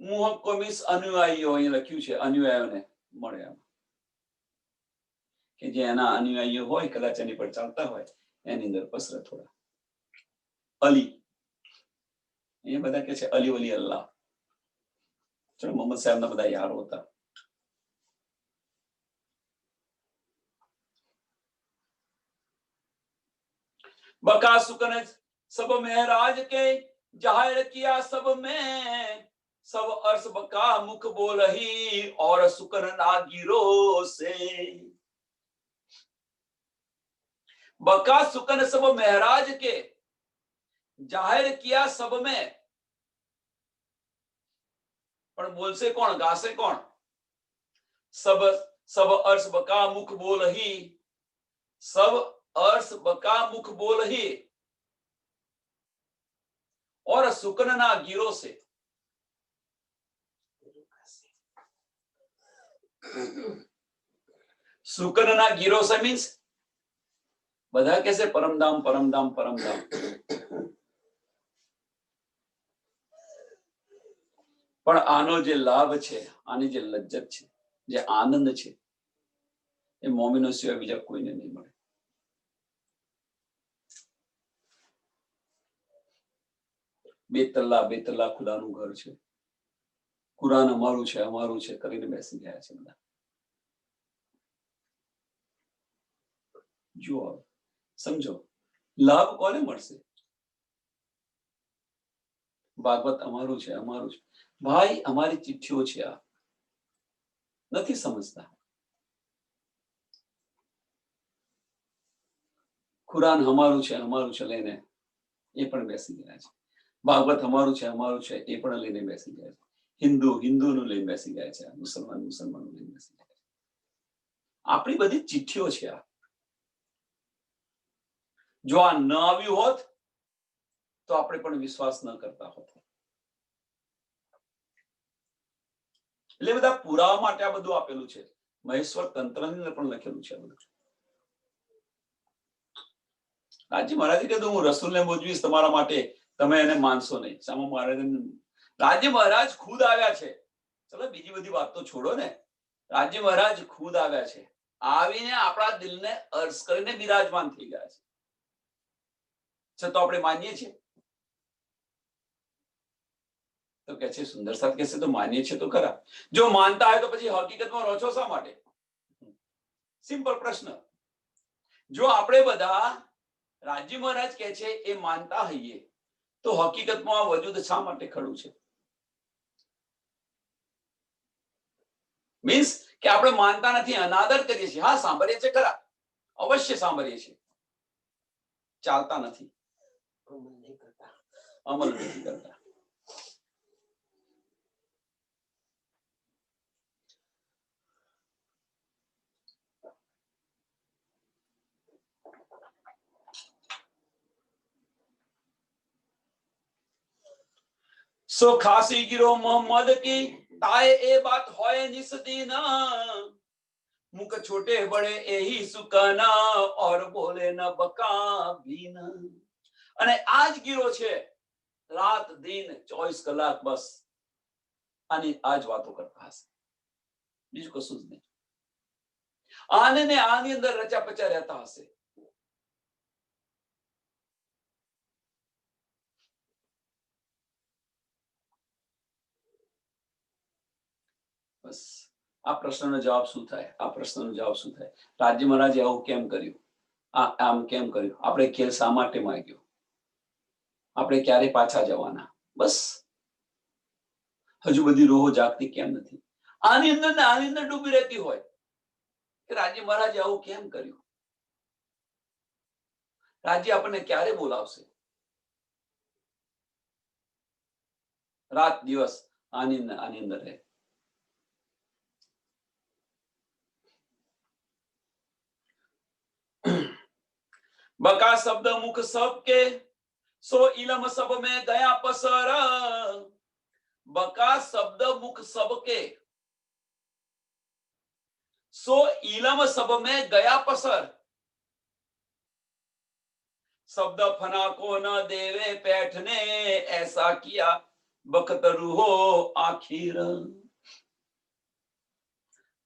मुंह को मीन्स अनुयायीઓ, અહીં લખ્યું છે અનુયાયીઓને મળે એમ, કે જે એના અનુયાયીઓ હોય, કદાચ એની પર ચાલતા હોય, એની અંદર પસરે થોડા. અલી, એ બધા કે છે અલી વલી અલ્લાહ. ચલો, મોહમ્મદ સાહેબના બધા યારો હતા. बका सुकन सब महराज के जाहिर किया सब में, सब अर्श बका मुख बोल ही और सुकन ना गिरो से. बका सुकन सब महराज के जाहिर किया सब में, પણ બોલશે કોણ? ગાશે કોણ? सब सब अर्श बका मुख बोल ही, सब अर्श बका मुख बोल ही, और सुकन ना गिरो से। सुकन ना गिरो से मीन्स બધા કહેશે પરમધામ પરમધામ પરમધામ, પણ આનો જે લાભ છે, આની જે લજ્જત છે, જે આનંદ છે, એ મોમિનો સિવાય બીજા કોઈને નહીં મળે. બે તલ્લા ખુદાનું ઘર છે, કુરાન અમારું છે કરીને બેસી ગયા છે બધા. જુઓ, સમજો, લાભ કોને મળશે? ભાગવત અમારું છે. ભાઈ, અમારી ચિઠ્ઠીઓ છે, આ નથી સમજતા. કુરાન અમારું છે લઈને એ પણ બેસી ગયા છે. ભાગવત અમારું છે એ પણ લઈને બેસી ગયા છે. હિન્દુનું લઈને બેસી ગયા છે. મુસલમાનનું લઈને બેસી ગયા છે. આપણી બધી ચિઠ્ઠીઓ છે આ. જો આ ન આવ્યું હોત તો આપણે પણ વિશ્વાસ ન કરતા હોત. એટલે બધા પુરાવા માટે આ બધું આપેલું છે. મહેશ્વર તંત્રની અંદર પણ લખેલું છે આ બધું. રાજજી મહારાજે કીધું હું રસૂલને મોજવીશ તમારા માટે, તમે એને માનશો નહીં. સામા મહારાજ રાજજી મહારાજ ખુદ આવ્યા છે. ચલો બીજી બધી વાત તો છોડો ને. રાજજી મહારાજ ખુદ આવ્યા છે, આવીને આપણા દિલને અર્શ કરીને બિરાજમાન થઈ ગયા છે. છતાં આપણે માનીએ છીએ તો કે છે સુંદર સાથ કહેશે તો માનીએ છીએ તો ખરા. જો માનતા હોય તો પછી હકીકતમાં રહો છો શા માટે? સિમ્પલ પ્રશ્ન. જો આપણે બધા રાજજી મહારાજ કહે છે એ માનતા હોઈએ તો હકીકતમાં વજૂદ શા માટે ખડું છે? મીન્સ કે આપણે માનતા નથી, અનાદર કરીએ છીએ. હા, સાંભળીએ છીએ ખરા, અવશ્ય સાંભળીએ છીએ, ચાલતા નથી, અમલ નથી કરતા. સો ખાસી ગીરો મોહમ્મદ કી તાએ એ બાત હોય નિસદીન, મુખ છોટે બડે એહી સુકાના ઓર બોલે ન બકા બીન. અને આજ ગીરો છે, રાત દિન 24 કલાક બસ આની આજ વાતો કરતા હશે, બીજું કશું જ નહીં. આને ને આની અંદર રચા પચા રહેતા હશે. બસ આ પ્રશ્નનો જવાબ શું થાય? આ પ્રશ્નનો જવાબ શું થાય? રાજ્ય મહારાજે આવું કેમ કર્યું? આમ કેમ કર્યું? આપણે ખેલ શા માટે માંગ્યો? આપણે ક્યારે પાછા જવાના? બસ હજુ બધી રોહો જાગતી કેમ નથી? આની અંદર ને આની અંદર ડૂબી રહેતી હોય કે રાજ્ય મહારાજે આવું કેમ કર્યું? રાજ્ય આપણને ક્યારે બોલાવશે? રાત દિવસ આની અંદર રહે. बका शब्द मुख सबके सो इलम सब में गया पसर. बका शब्द मुख सबके सो इलम सब में गया पसर. शब्द फना को न देवे पैठने ऐसा किया बख्तरू हो आखिर.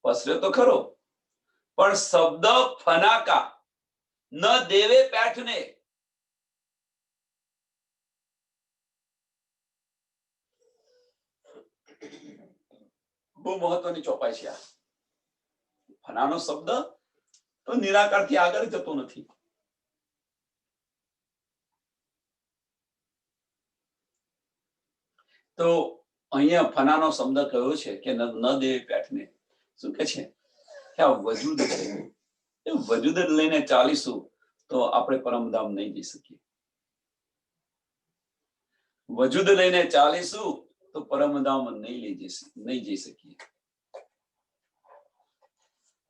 पसरे तो खरो પણ શબ્દ ફનાકા ન દેવે પેઠને. બહુ મહત્વની ચોપાઈ છે આ. ફનાનો શબ્દ તો નિરાકારથી આગળ જતો નથી. તો અહીંયા ફનાનો શબ્દ કયો છે કે ન દેવે પેઠને. શું કે છે કે આ વજૂદ છે, એ વજૂદ લઈને ચાલીશું તો આપણે પરમધામ નહીં જઈ શકીએ. વજૂદ લઈને ચાલીશું તો પરમધામ નહીં જઈ શકીએ.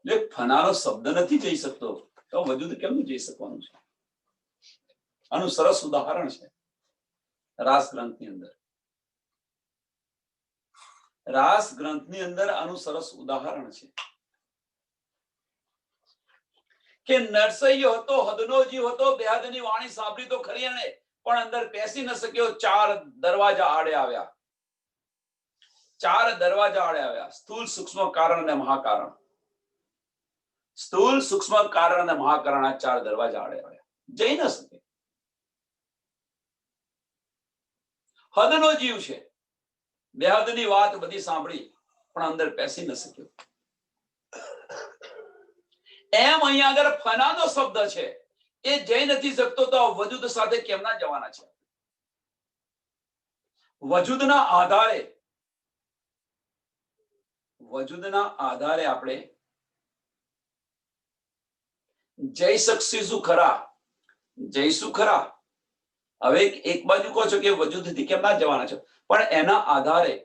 જો ફનાનો શબ્દ નથી જઈ શકતો તો વજૂદ કેમનું જઈ શકવાનું છે? આનું સરસ ઉદાહરણ છે રાસ ગ્રંથની અંદર. રાસ ગ્રંથની અંદર આનું સરસ ઉદાહરણ છે કે નરસૈયો હતો, હદનો જીવ હતો, બેહદની વાણી સાંભળી તો ખરી એને, પણ અંદર બેસી ન શક્યો. 4 દરવાજા આડે આવ્યા. 4 દરવાજા આડે આવ્યા. સ્થૂળ, સૂક્ષ્મ, કારણ અને મહાકારણ. સ્થૂળ, સૂક્ષ્મ, કારણ અને મહાકારણ, આ 4 દરવાજા આડે આવ્યા. જઈ ન શકે. હદનો જીવ છે, બેહદની વાત બધી સાંભળી પણ અંદર બેસી ન શક્યો. એમ અહીંયા આગળ ફનાનો શબ્દ છે, એ જઈ નથી શકતો તો વજૂદ સાથે કેમ ના જવાના છે? વજૂદના આધારે આપણે જઈ શકીશું ખરા, જઈશું ખરા. હવે એક બાજુ કહો છો કે વજૂદથી કેમ ના જવાના છો, પણ એના આધારે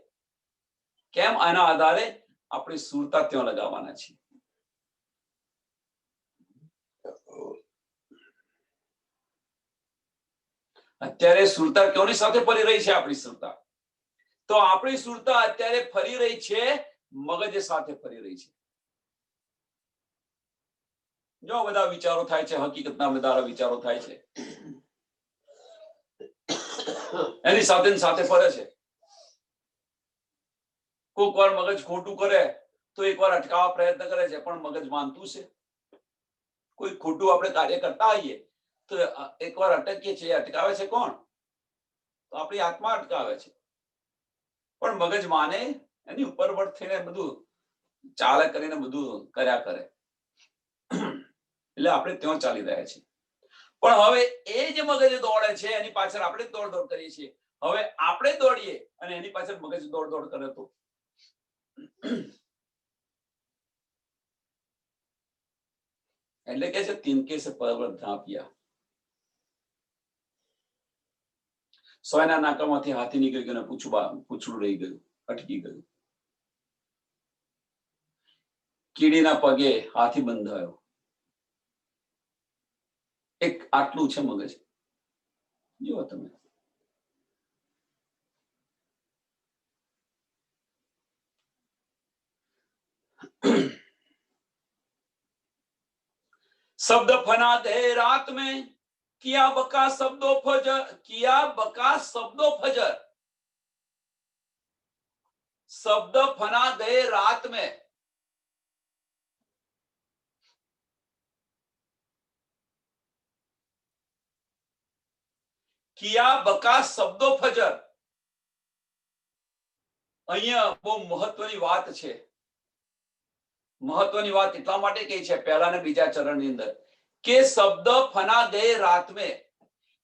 કેમ? આના આધારે આપણી સુરતા ત્યાં લગાવવાના છે. અત્યારે સુરતા કોની સાથે ફરી રહી છે? આપણી સુરતા. તો આપણી સુરતા અત્યારે ફરી રહી છે મગજ સાથે ફરી રહી છે. જો બધા વિચારો થાય છે, હકીકતના બધા વિચારો થાય છે, એની સાથે સાથે ફરે છે. કોઈક વાર મગજ ખોટું કરે તો એકવાર અટકાવવા પ્રયત્ન કરે છે, પણ મગજ માનતું છે? કોઈ ખોટું આપણે કાર્ય કરતા હોઈએ તો એકવાર અટકીએ છીએ, અટકાવે છે કોણ? તો આપણી આત્મા અટકાવે છે, પણ મગજ માને? એની ઉપર વર્ત થઈને બધું ચાલે કરીને બધું કર્યા કરે. એટલે આપણે ત્યાં ચાલી રહ્યા છીએ. પણ હવે એ જે મગજ દોડે છે એની પાછળ આપણે દોડ કરીએ છીએ. હવે આપણે દોડીએ અને એની પાછળ મગજ દોડ કરે તો એટલે કે છે તિનકે સે પર્વત ઢાંપિયા. સોયના નાકામાંથી હાથી નીકળી ગયો, પૂછડું રહી ગયું, અટકી ગયું. કીડીના પગે હાથી બંધાયો. એક આટલું છે મગજ. જુઓ તમે. शब्द फना दे रात में, किया बका शब्दों फजर, किया बका शब्दों फजर. शब्द फना गए रात में. किया बका शब्दों फजर. અહીંયા બહુ મહત્વની વાત છે. મહત્વની વાત એટલા માટે કહી છે પહેલા ને બીજા ચરણની અંદર કે શબ્દ ફના ગયે રાત મેં,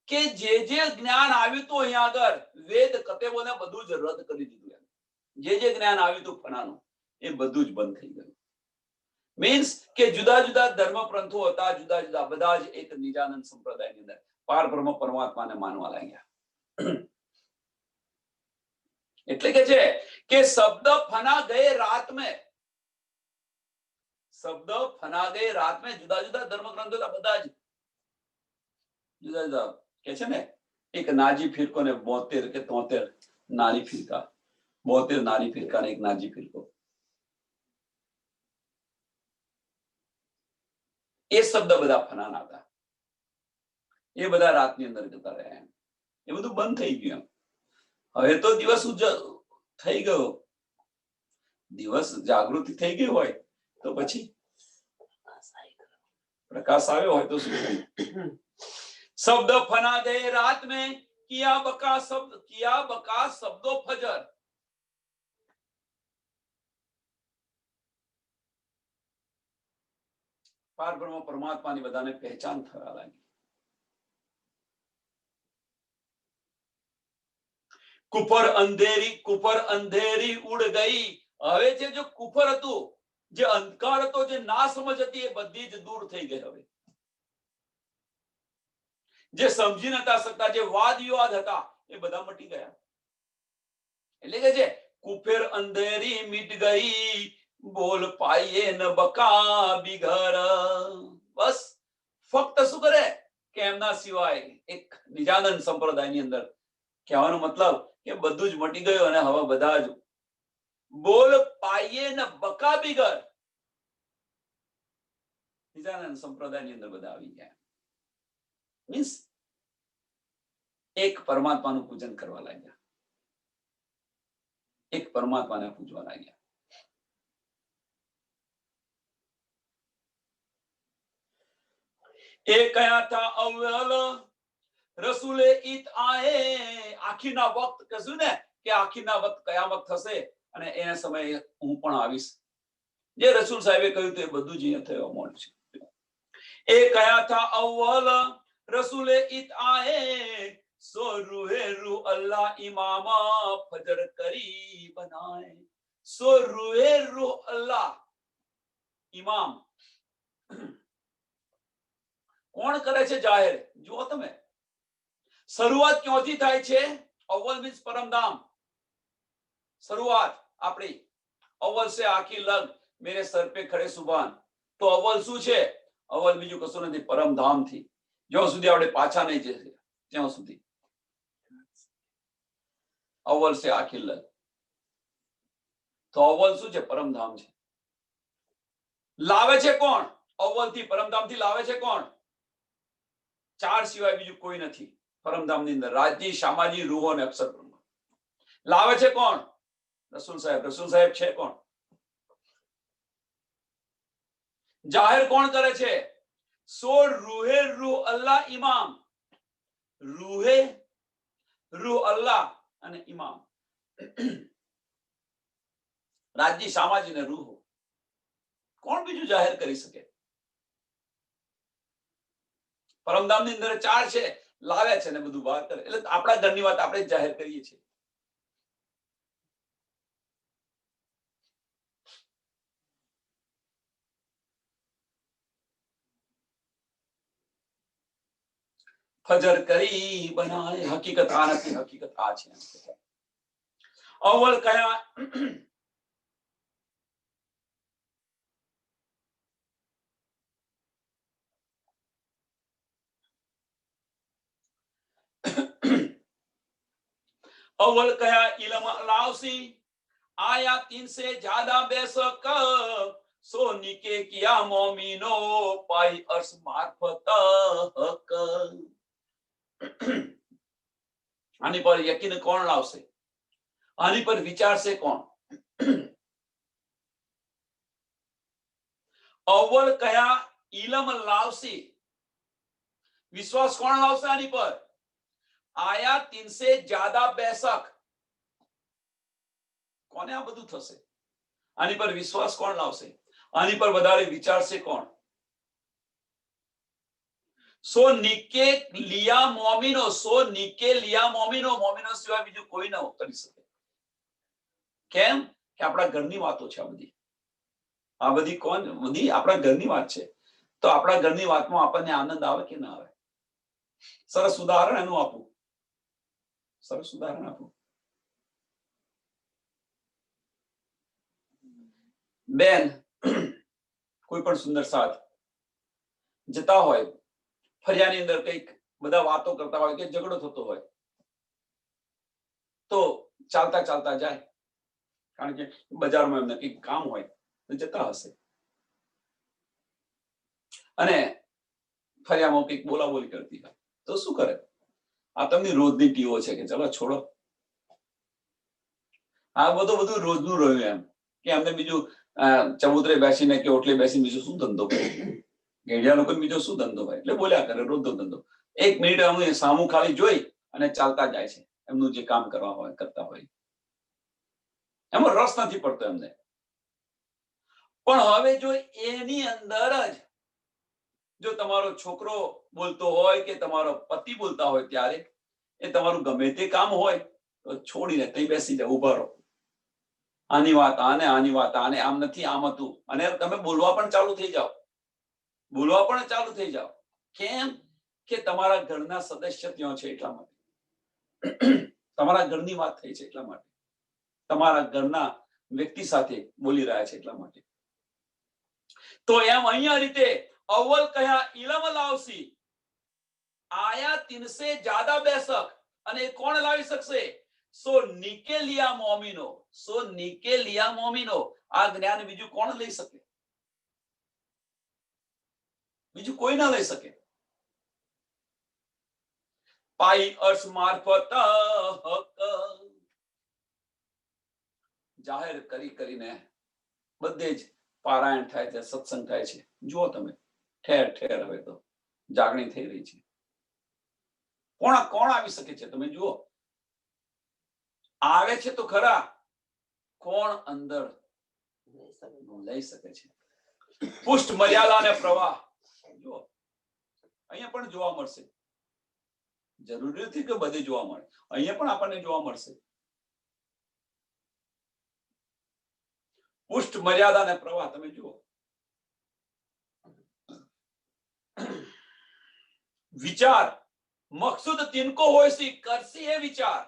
કે જે જ્ઞાન આવ્યું હતું અહીંયા આગળ વેદ કતેબોને બધું જ રદ કરી દીધું. જે જ્ઞાન આવ્યું હતું ફનાનું એ બધું જ બંધ થઈ ગયું. મીન્સ કે જુદા જુદા ધર્મ પંથો હતા, જુદા જુદા બધા જ એક નિજાનંદ સંપ્રદાયની અંદર પાર બ્રહ્મ પરમાત્માને માનવા લાગ્યા. એટલે કે છે કે શબ્દ ફના ગયે રાત મેં, શબ્દ ફના ગયે રાત મેં. જુદા જુદા ધર્મ ગ્રંથો બધા જ જુદા જુદા કે છે ને, એક નાજી ફિરકો ને 72 કે 73 નારી ફિરકા, 72 નારી ફિરકા ને એક નાજી ફિરકો. એ શબ્દ બધા ફનાના હતા. એ બધા રાતની અંદર જતા રહ્યા. એ બધું બંધ થઈ ગયું. હવે તો દિવસ થઈ ગયો, દિવસ જાગૃતિ થઈ ગઈ હોય તો પછી પ્રકાશ આવ્યો હોય તો શું? शब्द फना गए रात में, किया बका शब्दों फजर. पार ब्रह्म परमात्मा ની બધાને પહેચાન થવા લાગી. કુફર અંધેરી ઉડ ગઈ. હવે છે જો કુફર હતું, જે અંધકાર હતો, જે ના સમજ હતી, એ બધી જ દૂર થઈ ગઈ. હવે જે સમજી નતા શકતા, જે વાદ વિવાદ હતા, એ બધા મટી ગયા. એટલે કે છે કુફર અંધેરી મિટ ગઈ, બોલ પાઈએ ન બકા બિઘર. બસ ફક્ત શું કરે કે એમના સિવાય એક નિજાનંદ સંપ્રદાયની અંદર કહેવાનો મતલબ કે બધું જ મટી ગયું અને હવે બધા જ બોલ પાઈએ ન બકા બિઘર. નિજાનંદ સંપ્રદાયની અંદર બધા આવી ગયા. મીન્સ એક પરમાત્માનું પૂજન કરવા લાગ્યા, એક પરમાત્માને પૂજવા લાગ્યા. એ કયા થા અવ્વલ રસૂલે ઈત આએ. આખીરના વખત કશું ને કે આખીરના વખત કયામત થશે અને એના સમયે હું પણ આવીશ. જે રસૂલ સાહેબે કહ્યું તે બધું જ અહીંયા થયો મોડ છે. એ કયા થા અવ્વલ રસૂલે ઈત આએ સો રૂહે રૂહ અલ્લાહ ઇમામ ફજર કરી બનાએ. સો રૂહે રૂહ અલ્લાહ ઇમામ કોણ કરે છે જાહેર? જુઓ તમે, શરૂઆત ક્યાંથી થાય છે? અવ્વલ મીન્સ પરમધામ. શરૂઆત આપણી અવ્વલ સે આખી લગ મેરે સર પે ખડે સુભાન. તો અવ્વલ શું છે? અવ્વલ બીજું કશું નથી, પરમધામ થી. જ્યાં સુધી આપણે પાછા નહીં જશે ત્યાં સુધી અવ્વલ સે આખી લગ. તો અવ્વલ શું છે? પરમધામ છે. લાવે છે કોણ? અવ્વલ થી પરમધામ થી લાવે છે કોણ? ચાર સિવાય બીજું કોઈ નથી પરમધામ ની અંદર. રાજજી, શામાજી, રૂહો અને અક્ષર બ્રહ્મ. લાવે છે કોણ? રસૂલ સાહેબ. રસૂલ સાહેબ છે કોણ? જાહેર કોણ કરે છે? સો રૂહે રૂહ અલ્લાહ ઇમામ. રૂહે રૂહ અલ્લાહ અને ઇમામ. રાજજી, શામાજી ને રૂહો. કોણ બીજું જાહેર કરી શકે? પરમધામ ની અંદર ચાર છે, લાવે છે ને બધું બહાર કરે. એટલે આપણા ઘરની વાત આપણે જ જાહેર કરીએ છીએ. ફજર કરી બનાય. હકીકત આ નથી, હકીકત આ છે. અવ્વલ કયા अव्वल कया इल्म लाउसी आया 3 से ज्यादा बेशक सोनी के किया मोमिनो पाई अर्श मार्फत हक. આની પર યકીન કોણ લાવશે? આની પર વિચારશે કોણ? અવ્વલ કયા ઇલ્મ લાવશે, વિશ્વાસ કોણ લાવશે આની પર? આયા 3 से ज्यादा बेशक. કોને આ બધું થશે? આની પર વિશ્વાસ કોણ લાવશે? આની પર વધારે વિચારશે કોણ? સો નિકે લિયા મોમિનો. સો નિકે લિયા મોમિનો. મોમિનો સિવાય બીજું કોઈ ન કરી શકે. કેમ? કે આપણા ઘરની વાતો છે આ બધી. આ બધી કોણ? બધી આપણા ઘરની વાત છે. તો આપણા ઘરની વાતમાં આપણને આનંદ આવે કે ના આવે? સરસ ઉદાહરણ એનું આપું. સરસ ઉદાહરણ આપું. બેન કોઈ પણ સુંદર સાથ જતા હોય, ફરિયાની અંદર કંઈક બધા વાતો કરતા હોય કે ઝઘડો થતો હોય તો ચાલતા ચાલતા જાય, કારણ કે બજારમાં એમને કંઈક કામ હોય તો જતા હશે અને ફરિયામાં કંઈક બોલાબોલી કરતી હોય તો શું કરે? આ તમને રોજની ટીવો છે કે ચલો છોડો, આ બધું રોજનું રહ્યું એમ કે અમને બીજું ચબૂતરે બેસીને કે ઓટલે બેસીને બીજો શું ધંધો કરે? ઘેડિયા લોકોને બીજો શું ધંધો હોય? એટલે બોલ્યા કરે, રોજનો ધંધો. 1 મિનિટ અમે સામું ખાલી જોઈ અને ચાલતા જાય છે એમનું જે કામ કરવા હોય કરતા હોય. એમાં રસ નથી પડતો એમને. પણ હવે જો એની અંદર જ જો તમારો છોકરો બોલતો હોય કે તમારો પતિ બોલતા હોય ત્યારે એ તમારું ગમે તે કામ હોય તો છોડીને તઈ બેસી જાવ, ઉભા રહો. આની વાત આને, આની વાત આને, આમ નથી આમ હતું, અને તમે બોલવા પણ ચાલુ થઈ જાઓ. બોલવા પણ ચાલુ થઈ જાઓ. કેમ? કે તમારા ઘરના સદસ્ય ત્યાં છે એટલા માટે. તમારા ઘરની વાત થઈ છે એટલા માટે. તમારા ઘરના વ્યક્તિ સાથે બોલી રહ્યા છે એટલા માટે. તો એમ અહીંયા રીતે અવ્વલ કહ્યા ઇલમ લાવસી, આયા 3 से ज्यादा બેસક, અને કોણ લાવી શકશે? સો નિકેલિયા મોમિનો, સો નિકેલિયા મોમિનો. આ જ્ઞાન બીજું કોણ લઈ શકે? બીજું કોઈ ના લઈ શકે. પાઈ અર્શ મારફત જાહેર કરીને બધે જ પારાયણ થાય છે, સત્સંગ થાય છે. જુઓ તમે, ઠેર ઠેર હવે તો જાગણી થઈ રહી છે. કોણ આવી શકે છે? તમે જુઓ, આવે છે તો ખરા, કોણ અંદર લઈ શકે છે? પુષ્ટ મર્યાદા અને પ્રવાહ જુઓ, અહીંયા પણ જોવા મળશે. જરૂરી નથી કે બધે જોવા મળે, અહીંયા પણ આપણને જોવા મળશે. પુષ્ટ મર્યાદા અને પ્રવાહ તમે જુઓ. વિચાર મકસૂદ તિનકો હોય સી કરસી એ વિચાર.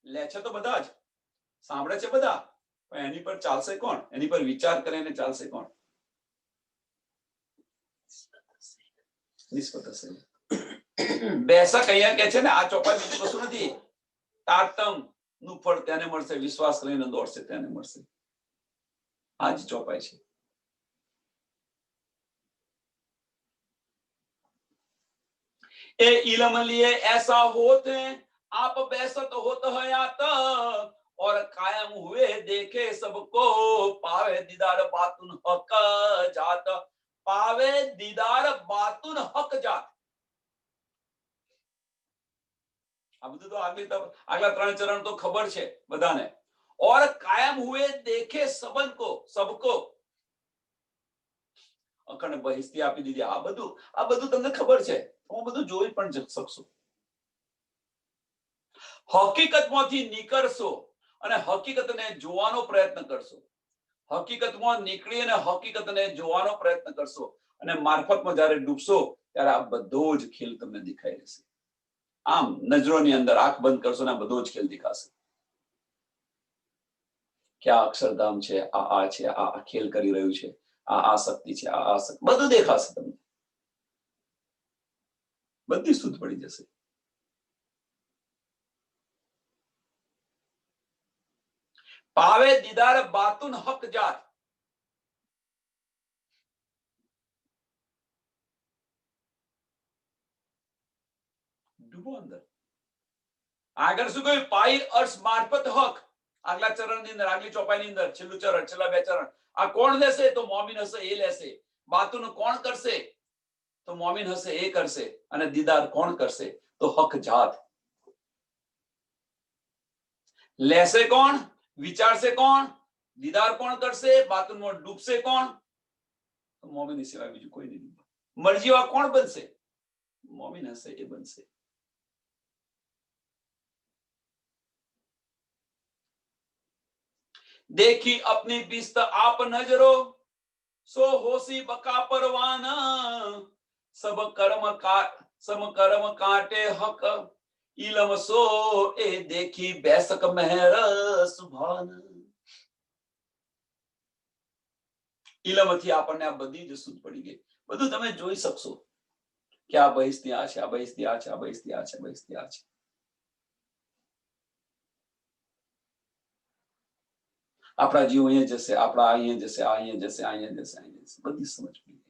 લે છે તો બધા જ, સાંભળે છે બધા, પણ એની પર ચાલશે કોણ? એની પર વિચાર કરીને ચાલશે કોણ? નિસ્બત હશે. બેસક અહીંયા કે છે ને, આ ચોપાઈ બીજું કશું નથી. તારતમ નું ફળ તેને મળશે, વિશ્વાસ કરીને દોડશે તેને મળશે. આ જ ચોપાઈ છે. ए इलम लिए ऐसा होते आप बैसत होत हयात और कायम हुए देखे सबको पावे दीदार बातुन हक जात, पावे दीदार बातुन हक जात. આ બધું તો આગલા 3 ચરણ તો ખબર છે બધાને. और कायम हुए देखे सबको અખંડ બહિસ્તી આપી દીધી. આ બધું તમને ખબર છે, હું બધું જોઈ પણ શકશો. હકીકતમાંથી નીકળશો અને હકીકતને જોવાનો પ્રયત્ન કરશો. હકીકતમાં નીકળી અને હકીકતને જોવાનો પ્રયત્ન કરશો, અને મારફતમાં જ્યારે ડૂબશો ત્યારે આ બધો જ ખેલ તમને દેખાઈ રહેશે. આમ નજરોની અંદર આંખ બંધ કરશો ને આ બધો જ ખેલ દેખાશે. કે આ અક્ષરધામ છે, આ છે, આ ખેલ કરી રહ્યું છે, આ શક્તિ છે, આ શક્તિ, બધું દેખાશે તમને. બધી શુદ્ધ પડી જશે. પાવે દીદાર બાતુન હક જાત. ડૂબો અંદર. આગળ શું કહ્યું? પાઈ અર્શ મારફત હક. આગલા ચરણની અંદર, આગલી ચોપાઈની અંદર છેલ્લું ચરણ, છેલ્લા 2 ચરણ. આ કોણ લેશે? તો મોમિન હશે એ લેશે. બાતુન કોણ કરશે? તો મોમિન હશે એ કરશે. અને દીદાર કોણ કરશે? તો હક જાત. લેશે કોણ? વિચારશે કોણ? દીદાર કોણ કરશે? બાતુનમાં ડૂબશે કોણ? તો મોમિન સિવાય બીજું કોઈ નહીં. મરજીવા કોણ બનશે? મોમિન હશે એ બનશે. देखी अपनी बिस्त आप नजरो सो होसी बका परवाना सब कर्म काटे हक इलम सो ए देखी बैसक मेहर सुभान. ઇલમથી આપણને આ બધી જ શુદ્ધ પડી ગઈ. બધું તમે જોઈ શકશો કે આ બહિસ્તી આ છે, આ બહિસ્તી આ છે, આ બહિસ્તી આ છે, આ બહિસ્તી આ છે. આપણા જીવ અહીંયા જશે, આપણા અહીંયા જશે, આ અહીંયા જશે, આ અહીંયા જશે, અહીંયા જશે. બધી સમજ પડી ગઈ.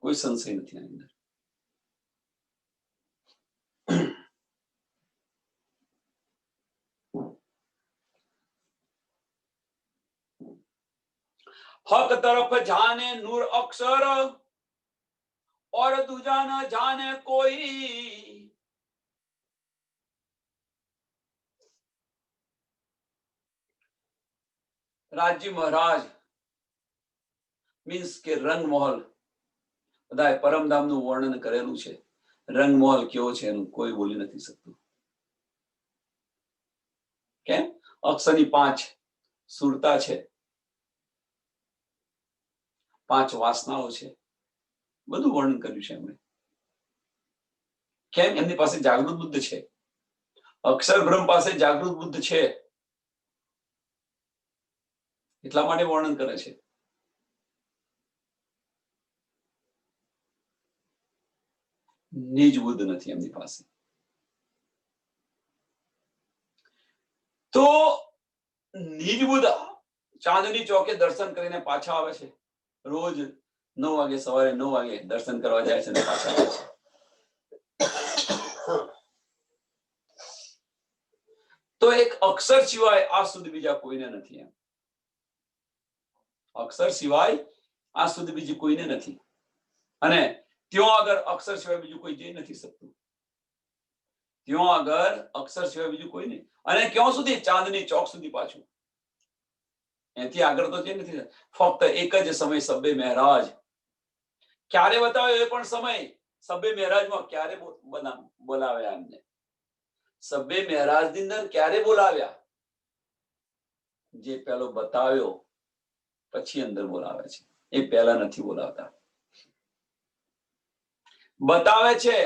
કોઈ સંશય નથી આની અંદર. हक तरफ जाने नूर अक्षर और दूजा न जाने कोई. राजी महाराज मीन्स के रंगमहल બધાએ પરમધામનું વર્ણન કરેલું છે. રંગમહલ કેવો છે એનું કોઈ બોલી નથી શકતું. કેમ? અક્ષરની 5 સુરતા છે, 5 વાસનાઓ છે, બધું વર્ણન કર્યું છે એમણે. કેમ? એમની પાસે જાગૃત બુદ્ધ છે. અક્ષર બ્રહ્મ પાસે જાગૃત બુદ્ધ છે એટલા માટે વર્ણન કરે છે. નિજ બુદ્ધ નથી એમની પાસે. તો નિજ બુદ્ધ ચાંદની ચોકે દર્શન કરીને પાછા આવે છે. રોજ 9 વાગે, સવારે 9 વાગે દર્શન કરવા જાય છે અને પાછા આવે છે. તો એક અક્ષર સિવાય આ સુધી બીજા કોઈને નથી. એમ અક્ષર સિવાય આ સુધી બીજી કોઈને નથી. અને ત્યાં આગળ અક્ષર સિવાય બીજું કોઈ જઈ નથી શકતું. ત્યાં આગળ અક્ષર સિવાય બીજું કોઈ નહીં. અને ક્યાં સુધી? ચાંદની ચોક સુધી પાછું. એથી આગળ તો જઈ નથી. ફક્ત એક જ સમય સબ્બે મહારાજ ક્યારે બતાવ્યો? એ પણ સમય સબ્બે મહારાજમાં ક્યારે બોલાવ્યા એમને? સબ્બે મહારાજ ની અંદર ક્યારે બોલાવ્યા? જે પેલો બતાવ્યો પછી અંદર બોલાવે છે. એ પહેલા નથી બોલાવતા. બતાવે છે.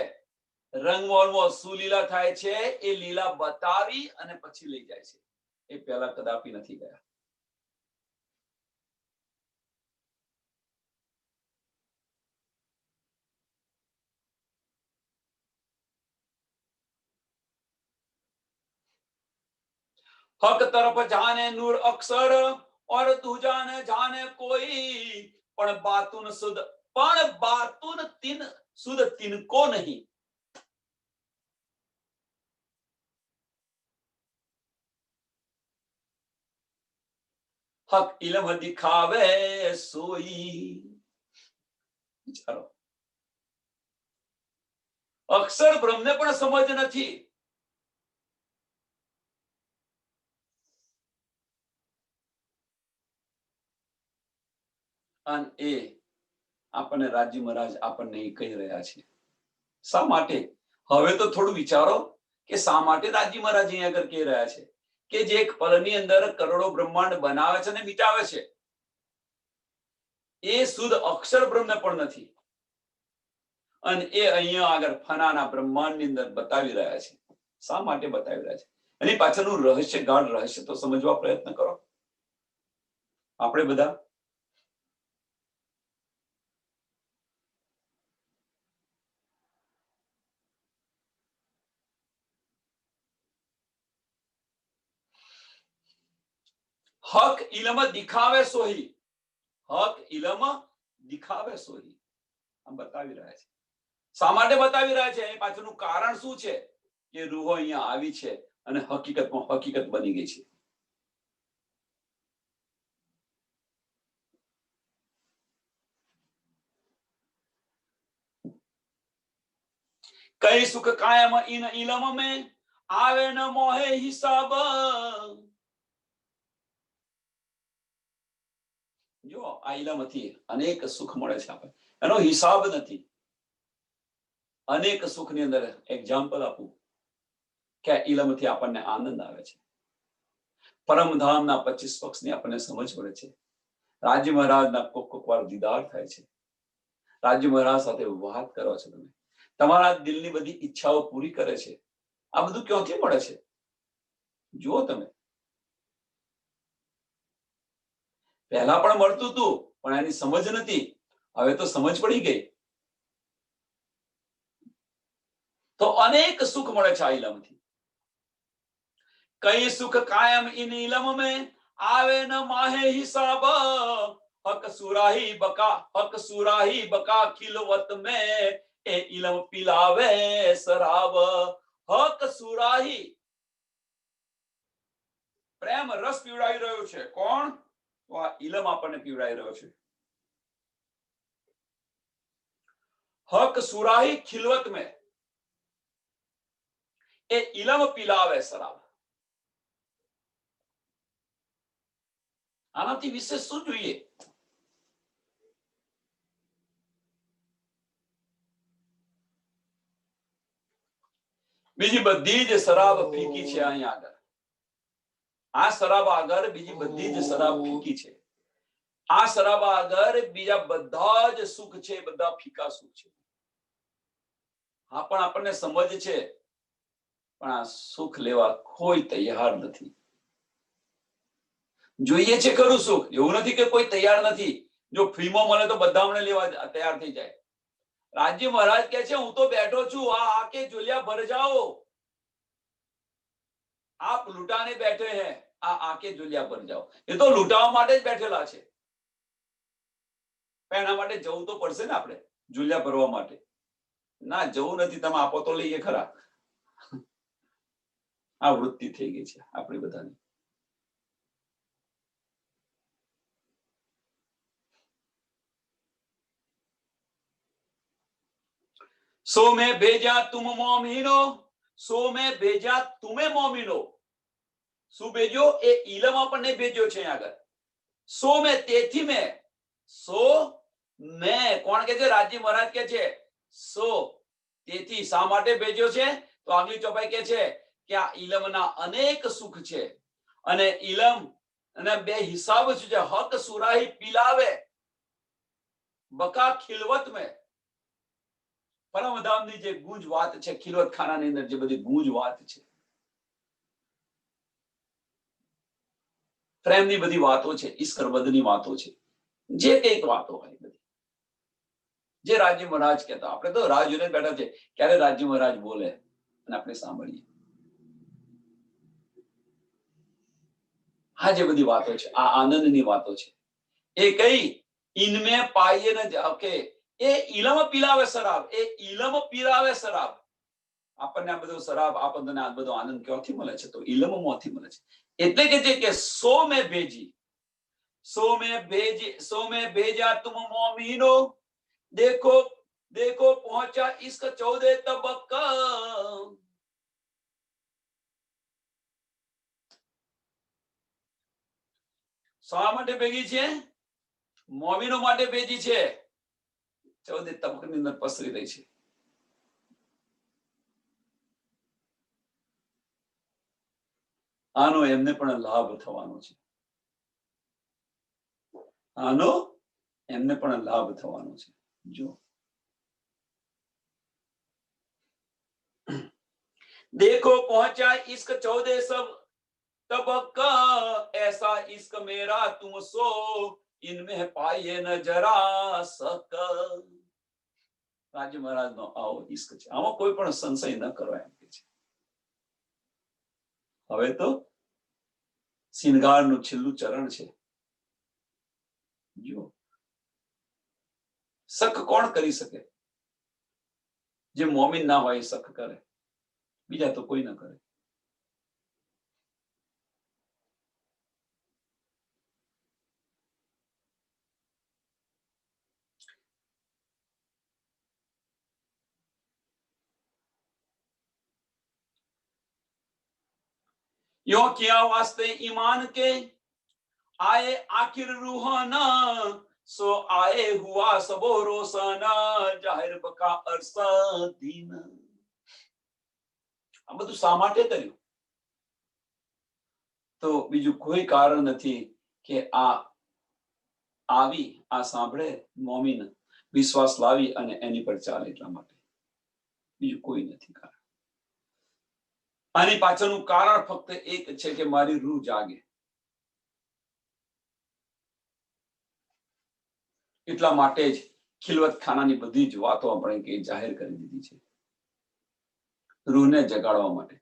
રંગમોળમાં શું લીલા થાય છે એ લીલા બતાવી અને પછી લઈ જાય છે. એ પહેલા કદાપી નથી ગયા. हक तरफ जाने नूर अक्षर और तू जाने कोई पण बातुन तीन सुध तिनको नहीं. हक इलम दिखावे सोई. ચાલો, અક્ષર બ્રહ્મને પણ સમજ નથી. અને એ આપણને રાજી મહારાજ આપણને કહી રહ્યા છે. શા માટે? હવે તો થોડું વિચારો કે શા માટે રાજી મહારાજ અહીંયા આગળ કહી રહ્યા છે કે જે એક પલની અંદર કરોડો બ્રહ્માંડ બનાવે છે અને મિટાવે છે એ શુદ્ધ અક્ષર બ્રહ્મને પણ નથી. અને એ અહીંયા આગળ ફનાના બ્રહ્માંડની અંદર બતાવી રહ્યા છે. શા માટે બતાવી રહ્યા છે? એની પાછળનું રહસ્ય, ગાઢ રહસ્ય તો સમજવા પ્રયત્ન કરો. આપણે બધા હક ઇલમ દિખાવે સોહી. હક ઇલમ દિખાવે સોહી. આમ બતાવી રહ્યા છે. શા માટે બતાવી રહ્યા છે? એની પાછળનું કારણ શું છે? કે રૂહો અહીંયા આવી છે અને હકીકતમાં હકીકત બની ગઈ છે. કઈ સુખ કાયમ ઇન ઇલમ में આવે ન મોહે હિસાબ. જો આ ઇલમથી અનેક સુખ મળે છે આપણે, એનો હિસાબ નથી. અનેક સુખની અંદર એક્ઝામ્પલ આપું કે આ ઇલમથી આપણને આનંદ આવે છે. પરમધામના 25 પક્ષની આપણને સમજ પડે છે. રાજ્ય મહારાજના કોક વાર દીદાર થાય છે. રાજ્ય મહારાજ સાથે વાત કરો છો તમે, તમારા દિલની બધી ઈચ્છાઓ પૂરી કરે છે. આ બધું ક્યાંથી મળે છે? જુઓ તમે, પહેલા પણ મળતું હતું પણ એની સમજ નથી. હવે તો સમજ પડી ગઈ. તો અનેક સુખ મળે છે આ ઇલમથી. કઈ સુખ કાયમ ઇન ઇલમ में આવે ન માહે હિસાબ. હક સુરાહી બકા ખિલવત में એ ઇલમ પિલાવે શરાબ. હક સુરાહી પ્રેમ રસ પીવડાવી રહ્યો છે. કોણ? તો આ ઇલમ આપણને પીવડાવી રહ્યો છે. હક સુરાહી ખિલવત में એ ઇલમ પિલાવે શરાબ. આનાથી વિશેષ શું જોઈએ? બીજી બધી જ શરાબ ફીકી છે. અહીંયા આગળ આ શરાબ આગળ બીજી બધી જ શરાબ ફીકી છે. આ શરાબ આગળ બીજા બધા જ સુખ છે, બધા ફીકા સુખ છે. હા, પણ આપણને સમજ છે, પણ આ સુખ લેવા કોઈ તૈયાર નથી. જોઈએ છે ખરું સુખ, એવું નથી કે કોઈ તૈયાર નથી. જો ફ્રીમાં મળે તો બધા અમને લેવા તૈયાર થઈ જાય. રાજજી મહારાજ કહે છે, હું તો બેઠો છું, આ આકે ઝોલિયા ભર જાઓ. આપ લૂંટાને બેઠે હે, આ આકે ઝોલિયા ભર જાઓ. એ તો લૂંટાવા માટે જ બેઠેલા છે. પણ એના માટે જવું તો પડશે ને આપણે, ઝોલિયા ભરવા માટે. ના, જવું નથી, તમે આપો તો લઈએ ખરા. આ વૃત્તિ થઈ ગઈ છે આપણી બધાની. સો મેં ભેજા તુમ મોમીનો, સો મેં ભેજા તુમે મોમીનો. શું ભેજો? એ ઈલમ આપણને ભેજો છે આગળ. સો મેં, તેથી મેં. સો મેં, કોણ કે છે? રાજજી મહારાજ કે છે સો તેથી. શા માટે ભેજો છે? તો આગલી ચોપાઈ કે છે કે આ ઈલમના અનેક સુખ છે, અને ઈલમ અને બે હિસાબ છે. હક સુરાહી પીલાવે, બકા ખિલવત મેં. પરમધામની જે ગુંજ વાત છે, ખિલવત ખાનાની અંદર જે બધી ગુંજ વાત છે, પ્રેમની બધી વાતો છે, ઈશ્વરબદ્ધની વાતો છે, જે કંઈક વાતો હોય બધી, જે રાજ્ય મહારાજ કહેતા. આપણે તો રાહ જોઈને બેઠા છે ક્યારે રાજ્ય મહારાજ બોલે અને આપણે સાંભળીએ. આ જે બધી વાતો છે, આ આનંદની વાતો છે. એ કઈ ઇનમે પાઈએ ન ઓકે, એ ઇલમ પીલાવે શરાબ, એ ઇલમ પીરાવે શરાબ. આપણને આ બધો શરાબ, આપણને આ બધો આનંદ ક્યાંથી મળે છે? તો ઇલમમાંથી મળે છે. એટલે કે જે કે સો મેં ભેજી, સો મેં ભેજી, સો મેં ભેજા તુમ મોમીનો. देखो देखो पहुंचा इश्क 14 तबक्का. શા માટે ભેગી છે? મોમીનો માટે ભેજી છે. 14 તબક્કાની અંદર પસરી રહી છે. આનો એમને પણ લાભ થવાનો છે. આનો એમને પણ લાભ થવાનો છે. જો देखो पहुंचा इश्क 14 सब तबक्का, ऐसा इश्क मेरा तुम सो इनमें पाए न जरा सक. રાજ્ય મહારાજનો આવો ઇશ્ક છે. આમાં કોઈ પણ સંશય ન કરો એમ કે છે. હવે તો શિંગારનું છેલ્લું ચરણ છે. જો શક કોણ કરી શકે? જે મોમીન ના હોય શક કરે, બીજા તો કોઈ ના કરે. यो किया वास्ते ईमान के आए आखिर रूहाना, सो आए हुआ सबो रोसाना जाहिर बका अरसा दीन. આ બધું શા માટે કર્યું? તો બીજું કોઈ કારણ નથી કે આ આવી, આ સાંભળે મોમીન, વિશ્વાસ લાવી અને એની પર ચાલે એટલા માટે. બીજું કોઈ નથી કારણ. આની પાછળનું કારણ ફક્ત એક છે કે મારી રૂહ જાગે. એટલા માટે જ ખિલવત ખાનાની બધી જ વાતો આપણે જાહેર કરી દીધી છે, રૂહને જગાડવા માટે.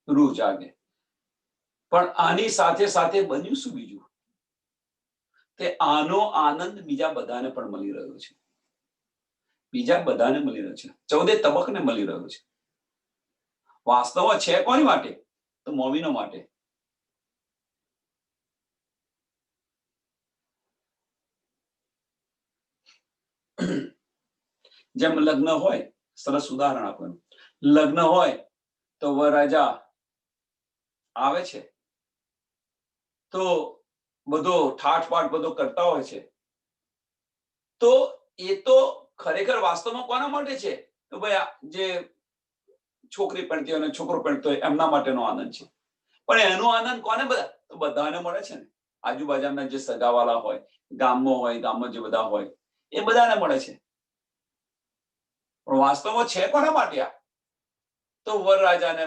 રૂહ જાગે. પણ આની સાથે સાથે બન્યું શું બીજું? કે આનો આનંદ બીજા બધાને પણ મળી રહ્યો છે. બીજા બધાને મળી રહ્યો છે. 14 તબકને મળી રહ્યો છે. વાસ્તવમાં છે કોની માટે? તો મોમીનો માટે. જેમ લગ્ન હોય, સરસ ઉદાહરણ આપવાનું. લગ્ન હોય તો વરરાજા આવે છે, તો બધો ઠાઠ બધો કરતા હોય છે. તો એ તો ખરેખર વાસ્તવમાં કોના માટે છે? તો ભાઈ જે છોકરી પહેરતી હોય અને છોકરો પહેરતો હોય એમના માટેનો આનંદ છે. પણ એનો આનંદ કોને? બધા તો બધાને મળે છે ને. આજુબાજુના જે સગાવાલા હોય, ગામમાં જે બધા હોય, એ બધાને મળે છે. પણ વાસ્તવમાં છે કોના માટે? આ તો વરરાજાને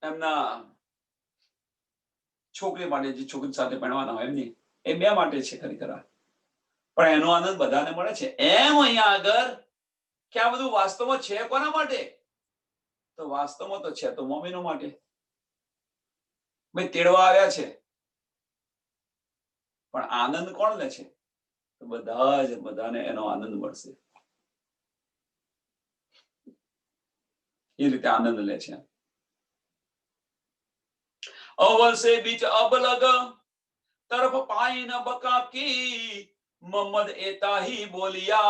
એમના છોકરી માટે, જે છોકરી સાથે ભણવાના હોય એમની, એ બે માટે છે ખરેખર, પણ એનો આનંદ બધાને મળે છે. એમ અહીંયા આગળ કે આ બધું વાસ્તવમાં છે કોના માટે? તો વાસ્તવમાં તો છે તો મોમીનો માટે. ભાઈ તેડવા આવ્યા છે, પણ આનંદ કોણ લે છે? તો બધાને એનો આનંદ મળશે. એ રીતે આનંદ લે છે. અવલ સે બીચ અબ લગ तरफ पाई न बका की मोहम्मद एता ही बोलिया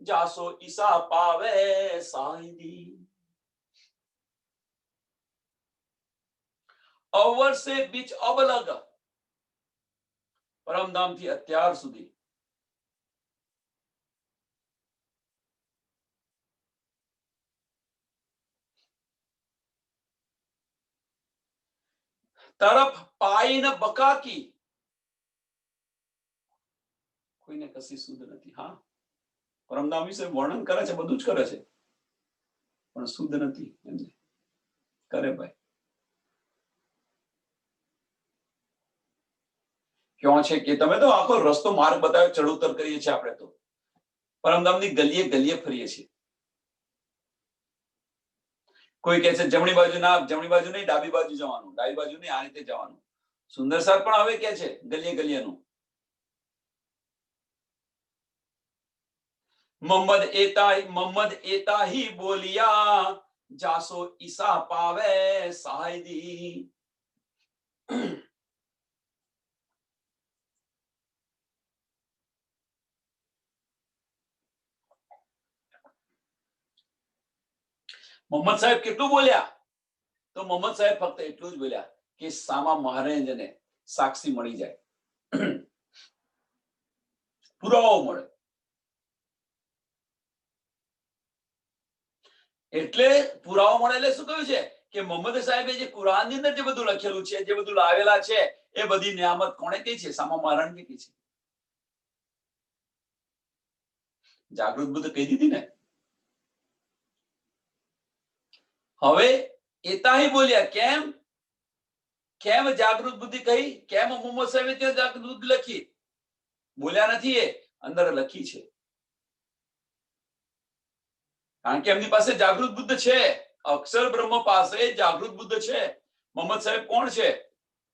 जासो ईसा पावे साहिदी. अव्वल से बीच अब लग, परमधाम થી અત્યાર સુધી तरफ पाई न बका की, કોઈને કશી સુધ નથી. હા, પરમધામ વિશે વર્ણન કરે છે, બધું જ કરે છે, પણ શુદ્ધ નથી એમને કરે ભાઈ. ક્યાં છે કે તમે તો આખો રસ્તો માર્ગ બતાવ્યો, ચડ ઉતર કરીએ છીએ આપણે તો, પરમધામની ગલીએ ગલીએ ફરીએ છીએ. કોઈ કહે છે જમણી બાજુ ના, જમણી બાજુ નહીં, ડાબી બાજુ જવાનું, ડાબી બાજુ નહીં, આ રીતે જવાનું. સુંદર સર પણ હવે કે છે ગલીએ ગલીએનું. मोहम्मद एता ही बोलिया जासो ईसा पावे साहिदी. મોહમ્મદ સાહેબ કેટલું બોલ્યા? તો મોહમ્મદ સાહેબ ફક્ત એટલું જ બોલ્યા કે સામા મહારાજને સાક્ષી મળી જાય, પુરાવો મળે. એટલે પુરાવો મળે એટલે શું કહ્યું છે કે મોહમ્મદ સાહેબે જે કુરાનની અંદર જે બધું લખેલું છે, જે બધું લાવેલા છે, એ બધી નિયામત કોણે કહી છે? સામા મહારાજને કહી છે. જાગૃત બુદ્ધ કહી દીધી ને. હવે એતાહી બોલ્યા. કેમ કેમ જાગૃત બુદ્ધિ કહી? કેમ મોહમ્મદ સાહેબે ત્યાં જાગૃત બુદ્ધિ લખી? બોલ્યા નથી, એ અંદર લખી છે. કારણ કે એમની પાસે જાગૃત બુદ્ધ છે. અક્ષર બ્રહ્મ પાસે જાગૃત બુદ્ધ છે. મોહમ્મદ સાહેબ કોણ છે?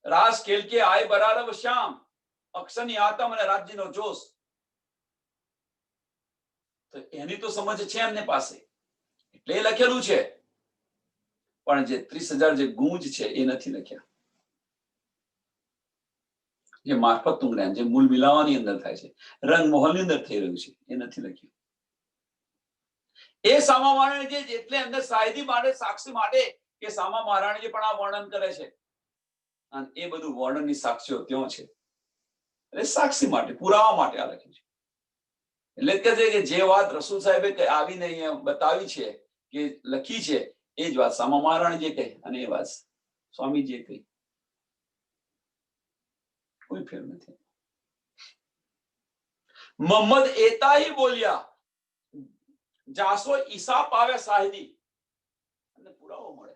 રાસ ખેલ કે આય બરારબ શ્યામ, અક્ષરની આતમ અને રાજ્યનો જોશ. તો એની તો સમજ છે એમને પાસે, એટલે એ લખેલું છે. પણ જે 30,000 જે ગુંજ છે એ નથી લખ્યા. જે મારફતનું જ્ઞાન, જે મૂળ મિલાવાની અંદર થાય છે, રંગ મોહનની અંદર થઈ રહ્યું છે, એ નથી લખ્યું. એ સામા મહારાણી જે એટલે અંદર સાહિદી માટે, સાક્ષી માટે કે સામા મહારાણી પણ આ વર્ણન કરે છે, અને એ બધું વર્ણનની સાક્ષીઓ ત્યાં છે. એટલે સાક્ષી માટે, પુરાવા માટે આ લખ્યું છે. એટલે કે છે કે જે વાત રસૂલ સાહેબે આવીને અહીંયા બતાવી છે, કે લખી છે, એ જ વાત સામા મહારાણી જે કહી અને એ વાત સ્વામીજીએ કહી, કોઈ ફેર નથી. મોહમ્મદ એતા ही બોલ્યા જાસો ઈસા પાવે સાહિદી, અને પુરાવો મળે.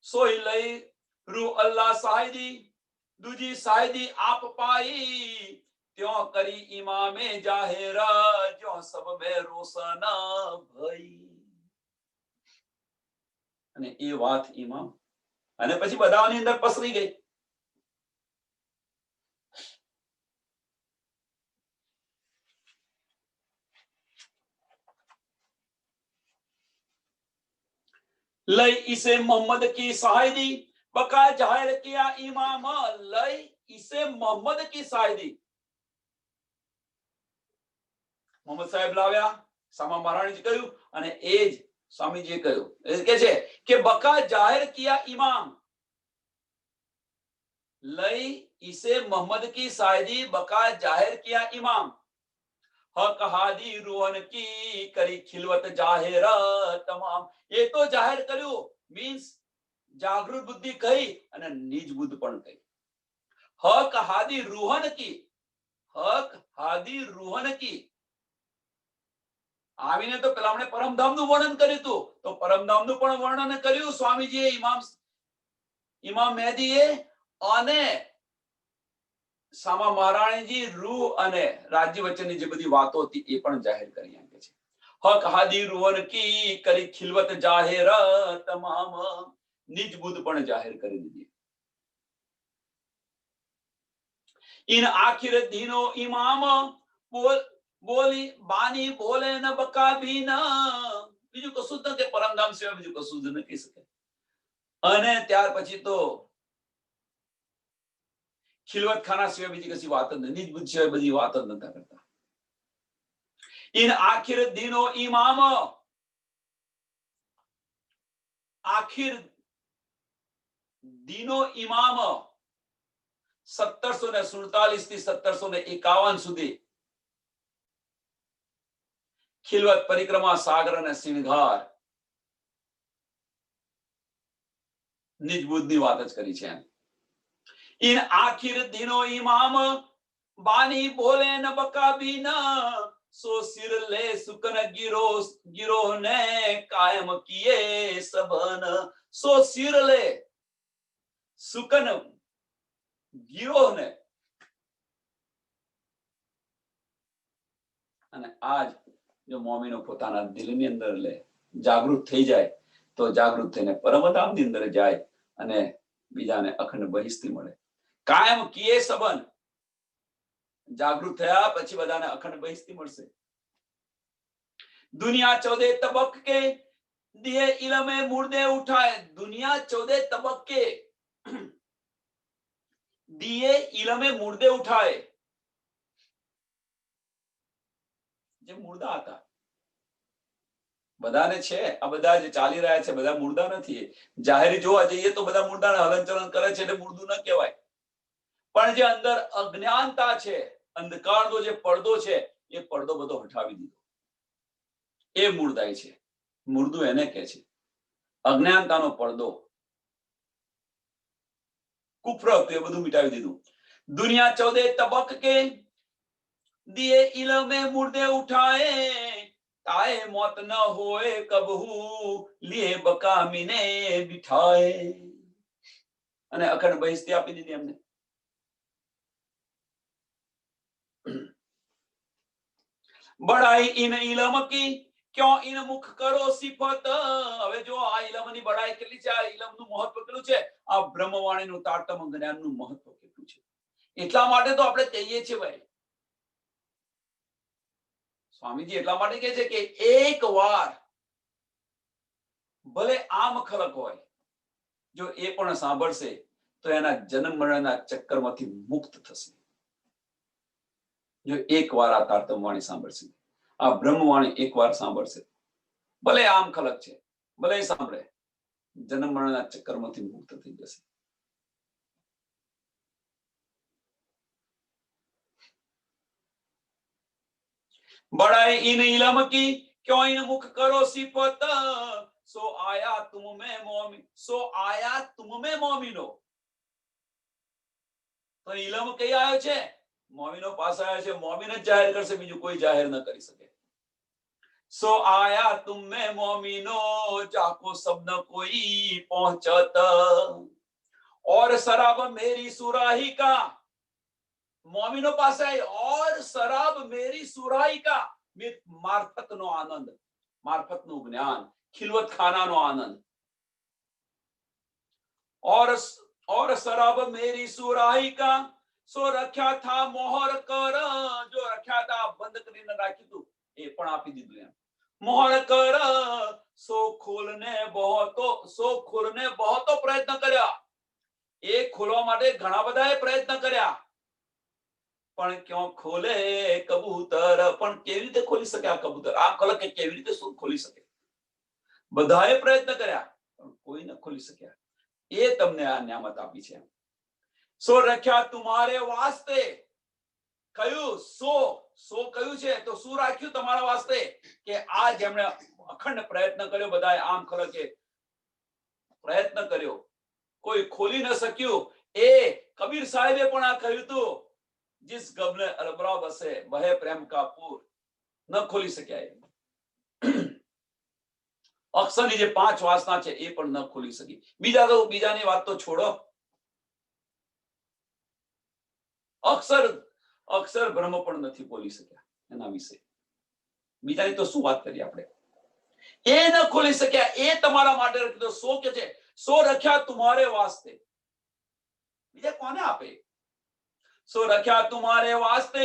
સોઈ લઈ રૂ અલ્લાહ સાહિદી, દૂજી સાહિદી આપ પાઈ, ત્યો કરી ઇમામે જાહેર, જો સબ મે રોશન ભઈ. અને એ વાત ઇમામ, અને પછી બધાની અંદર પસરી ગઈ. लई इसे मोहम्मद की शाहिदी, बका जाहिर किया इमाम, लई इसे मोहम्मद की शाहिदी. મોહમ્મદ સાહેબ લાવ્યા, સામા મહારાણીજી કહ્યું, અને એ જ સ્વામીજીએ કહ્યું. એ કે છે કે બકા જાહેર કિયા ઇમામ, લઈ ઇસે મોહમ્મદ की शाहिदी, बका जाहिर किया इमाम, हक हादी रोहन की કરી ખિલવત જાહેર તમામ. એ તો જાહેર કર્યું, મીન્સ જાગૃત બુદ્ધિ કહી અને નિજ બુદ્ધ પણ કહી. હક હાદી રૂહન કી, હક હાદી રૂહન કી, આવીને તો પેલા આપણે પરમધામનું વર્ણન કર્યું હતું, તો પરમધામનું પણ વર્ણન કર્યું સ્વામીજીએ, ઇમામ મહેદીએ, અને સામા મહારાણીજી, રૂહ અને રાજ્ય વચ્ચેની જે બધી વાતો હતી એ પણ જાહેર કરી આપે છે. હક હાદી રૂહન કી કરી ખિલવત જાહેર તમામ નિજ બુદ્ધ પણ જાહેર કરી દીધી. इन आखिर दिनों इमाम बोली बानी बोले न बका भी न, બીજું કશું જ નથી, પરમધામ સિવાય બીજું કશું જ ન કહી શકે. અને ત્યાર પછી તો ખિલવત ખાના સિવાય બીજી કશી વાત જ નથી, નિજ બુદ્ધ સિવાય બધી વાત જ નતા કરતા. इन आखिर दिनों इमाम, आखिर दिनों इमाम 1747 થી 1751 સુધી ખિલવત પરિક્રમા સાગર અને સિંગાર નિજ બુદ્ધની વાત જ કરી છે. इन आखिर दिनों इमाम बानी बोले न बका भी न, सो सिर ले सुकन गिरोह ने कायम किए सबन. सो सिर ले सुकन गिरोह ने, અને આજ જો મોમીનો પોતાના દિલની અંદર લે, જાગૃત થઈ જાય, તો જાગૃત થઈને પરમધામની અંદર જાય અને બીજાને અખંડ બહિષ્ઠી મળે. કાયમ કિએ સબન, જાગૃત થયા પછી બધાને અખંડ બહિષ્ઠી મળશે. दुनिया 14 तबक्के दिए इलमे मुर्दे उठाए. दुनिया 14 तबक्के दिए इलमे मुर्दे उठाए. જે મુર્દા હતા બધાને છે, આ બધા જે ચાલી રહ્યા છે બધા મુર્દા નથી. જાહેરી જોવા જઈએ તો બધા મુર્દાને હલનચલન કરે છે એટલે મુર્દું ન કહેવાય, પણ જે અંદર અજ્ઞાનતા છે, અંધકારનો જે પડદો છે, એ પડદો બધો હટાવી દીધો, એ મુર્દાઈ છે. મુર્દું એને કહે છે, અજ્ઞાનતાનો પડદો, કુફર હતું એ બધું મિટાવી દીધું. દુનિયા 14 તબક્કે દિए इलमे मुर्दे उठाए, ताए मौत न होए कबहू लिए बकामीने बिठाए. અને અખંડ બહિષ્ઠી આપી દીધી એમને. બડાઈ ઇન ઇલમ કી ક્यों इन मुख करो सिफत. હવે જો આ ઇલમની બડાઈ કેટલી છે, આ ઇલમનું મહત્વ કેટલું છે, આ બ્રહ્મવાણીનું તારતમ્ય જ્ઞાનનું મહત્વ કેટલું છે. એટલા માટે તો આપણે કહીએ છીએ ભાઈ, સ્વામીજી એટલા માટે કહે છે કે એક વાર ભલે આમ ખલક હોય, જો એ પણ સાંભળશે તો એના જન્મ મરણના ચક્કરમાંથી મુક્ત થશે. જો એક વાર આ તારતમ્ય વાણી સાંભળશે, આ બ્રહ્મવાણી એક વાર સાંભળશે, ભલે આમ ખલક છે, ભલે સાંભળે, જન્મ મરણના ચક્કરમાંથી મુક્ત થઈ જશે. बड़ाई इन इलम की क्यों इन मुख करो सिफत, सो आया तुम में मोमिन, सो आया तुम में मोमिनो. તો ઇલમ કઈ આવ્યો છે, મોમિનો પાસે આવ્યો છે. મોમિન જ જાહેર કરશે, બીજું કોઈ જાહેર ન કરી શકે. सो आया तुम में मोमिनो, जाको सब न कोई पहुंचत, और शराब मेरी सुराही का, મોમીનો પાસે ઓર શરાબ મેરી સુરાઈ કા, મારફતનો આનંદ, મારફતનું જ્ઞાન, ખિલવત ખાનાનો આનંદ. और शराब मेरी सुराई का, सो रख्या था मोहर कर. જો રખ્યા था બંધ કરીને રાખ્યું હતું એ પણ આપી દીધું એમ. મોહર કર સો ખોલને બહોતો પ્રયત્ન કર્યા. એ ખોલવા માટે ઘણા બધાએ પ્રયત્ન કર્યા, પણ ક્यों ખોલે કબૂતર. પણ કેવી રીતે ખોલી શકે આ કબૂતર? આ કલક કેવી રીતે શું ખોલી શકે? બધાએ પ્રયત્ન કર્યા પણ કોઈ ન ખોલી શક્યા. એ તમને આ નિયામત આપી છે. સો રખ્યા તુમારે વાસ્તે. કયું સો કયું છે તો શું રાખ્યું તમારા વાસ્તે? કે આ જેમણે અખંડ પ્રયત્ન કર્યો, બધાએ આમ ખલકે પ્રયત્ન કર્યો, કોઈ ખોલી ન શક્યું. એ કબીર સાહેબે પણ આ કહ્યું હતું, जिस गबने अलबरा बसे बहे प्रेम का पूर. न खोली शक्या. અક્ષરની જે 5 વાસના છે એ પણ ન ખોલી શકી. બીજાની વાત તો છોડો. અક્ષર બ્રહ્મ પણ નથી બોલી શક્યા એના વિશે. બીજાની તો શું વાત કરીએ આપણે. એ ન ખોલી શક્યા, એ તમારા માટે રખી દો. સો કે છે, સો રખ્યા તુમ્હારે વાસ્તે. બીજા કોને આપે? સો રખ્યા તુમ્હારે વાસ્તે,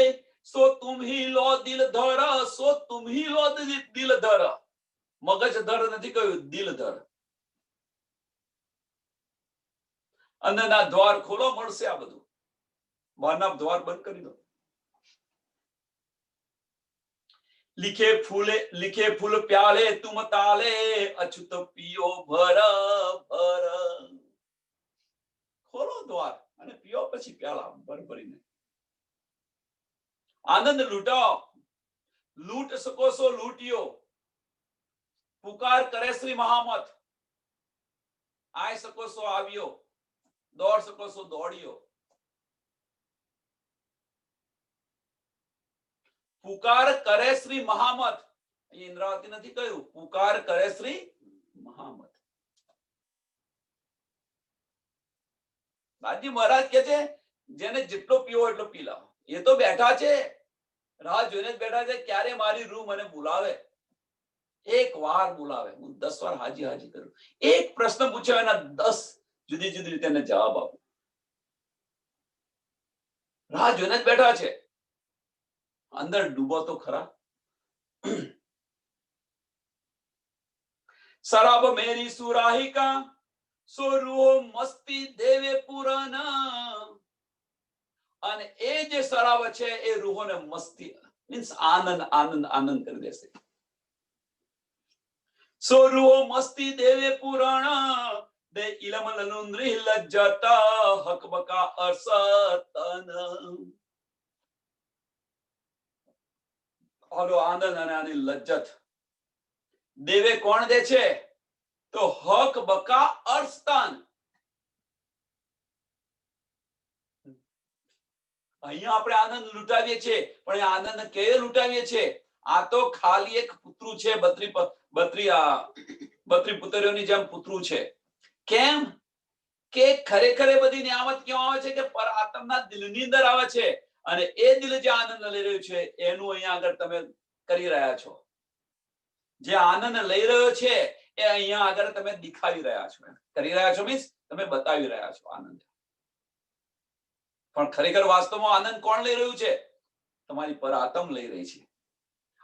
સો તુમ હી લો દિલ ધર, સો તુમ હી લો દિલ ધર. મગજ ધર નથી કહ્યું, દિલ ધર. અંદરના દ્વાર ખોલો, મળશે આ બધું. બહારના દ્વાર બંધ કરી દો. लिखे फूल प्याले तुम ताले, अछूत पियो भर भर. ખોલો દ્વાર અને પીઓ પછી પ્યાલા ભર ભરીને. આનંદ લૂંટાઓ. લૂંટ શકો છો લૂંટ્યો. પુકાર કરે શ્રી મહામત. આય શકો છો આવ્યો. દોડ શકો છો દોડ્યો. પુકાર કરે શ્રી મહામત. અહીં ઇન્દ્રાવતી નથી કહ્યું, પુકાર કરે શ્રી મહામત. બાજી મહારાજ કે છે, જેને જેટલો પીવો એટલો પી લાવો. એ તો બેઠા છે, રાહ જોઈને જ બેઠા છે, ક્યારે મારી રૂહ મને બોલાવે. એક વાર બોલાવે, હું 10 વાર હાજી હાજી કરું. એક પ્રશ્ન પૂછ્યો, એના 10 જુદી જુદી રીતે એને જવાબ આપું. રાહ જોઈને જ બેઠા છે. અંદર ડૂબો તો ખરા. શરાબ મેરી સુરાહિકા, સો રૂહો મસ્તી દેવે પુરાના. અને એ જે શરાબ છે એ રૂહોને મસ્તી, મીન્સ આનંદ આનંદ આનંદ કરી દેશે. સો રૂહો મસ્તી દેવે પુરાણા, દે ઇલમ લલુંદ્રી લજ્જતા હકબકા અસતન. ઓલો આનંદ અને આની લજ્જત દેવે કોણ દે છે? તો હક બકા અર્સ્તાન. અહીંયા આપણે આનંદ લૂંટાવીએ છીએ, પણ એ આનંદ કેવી લૂંટાવીએ છીએ? આ તો ખાલી એક પુત્રું છે, બત્રી પુત્રીઓની જેમ પુત્રું છે. કેમ કે ખરેખર એ બધી નિયામત ક્યાં આવે છે? કે પરાત્માના દિલની અંદર આવે છે. અને એ દિલ જે આનંદ લઈ રહ્યું છે એનું અહીંયા આગળ તમે કરી રહ્યા છો. જે આનંદ લઈ રહ્યો છે એ અહીંયા આગળ તમે દેખાવી રહ્યા છો. કરી રહ્યા છો મીન્સ તમે બતાવી રહ્યા છો આનંદ. પણ ખરેખર વાસ્તવમાં આનંદ કોણ લઈ રહ્યું છે? તમારી પરાત્મ લઈ રહી છે.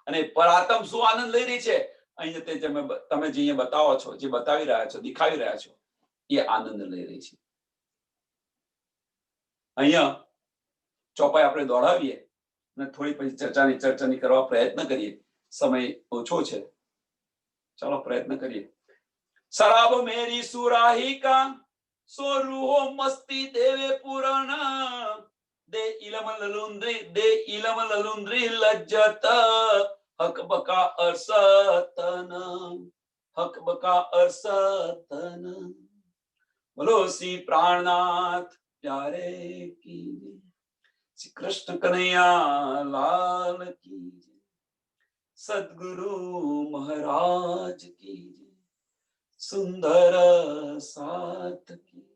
અને પરાત્મ શું આનંદ લઈ રહી છે? અહીંયા તમે જે અહીંયા બતાવો છો, જે બતાવી રહ્યા છો, દેખાવી રહ્યા છો, એ આનંદ લઈ રહી છે. અહીંયા ચોપાઈ આપણે દોડાવીએ અને થોડી પછી ચર્ચાની કરવા પ્રયત્ન કરીએ. સમય ઓછો છે, ચાલો પ્રયત્ન કરીએ. શરાબ મેરી સુરાહિકા, સો રૂહો મસ્તી દેવે પુરાણા, દે ઇલમ લલુંદ્રી લજ્જત હકબકા અરસતન. હકબકા અરસતન. બોલો શ્રી પ્રાણનાથ પ્યારે કી, શ્રી કૃષ્ણ કનૈયા લાલ કી, સદગુરુ મહારાજ કી, સુંદર સાથ કી.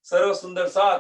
સર્વ સુંદર સાથ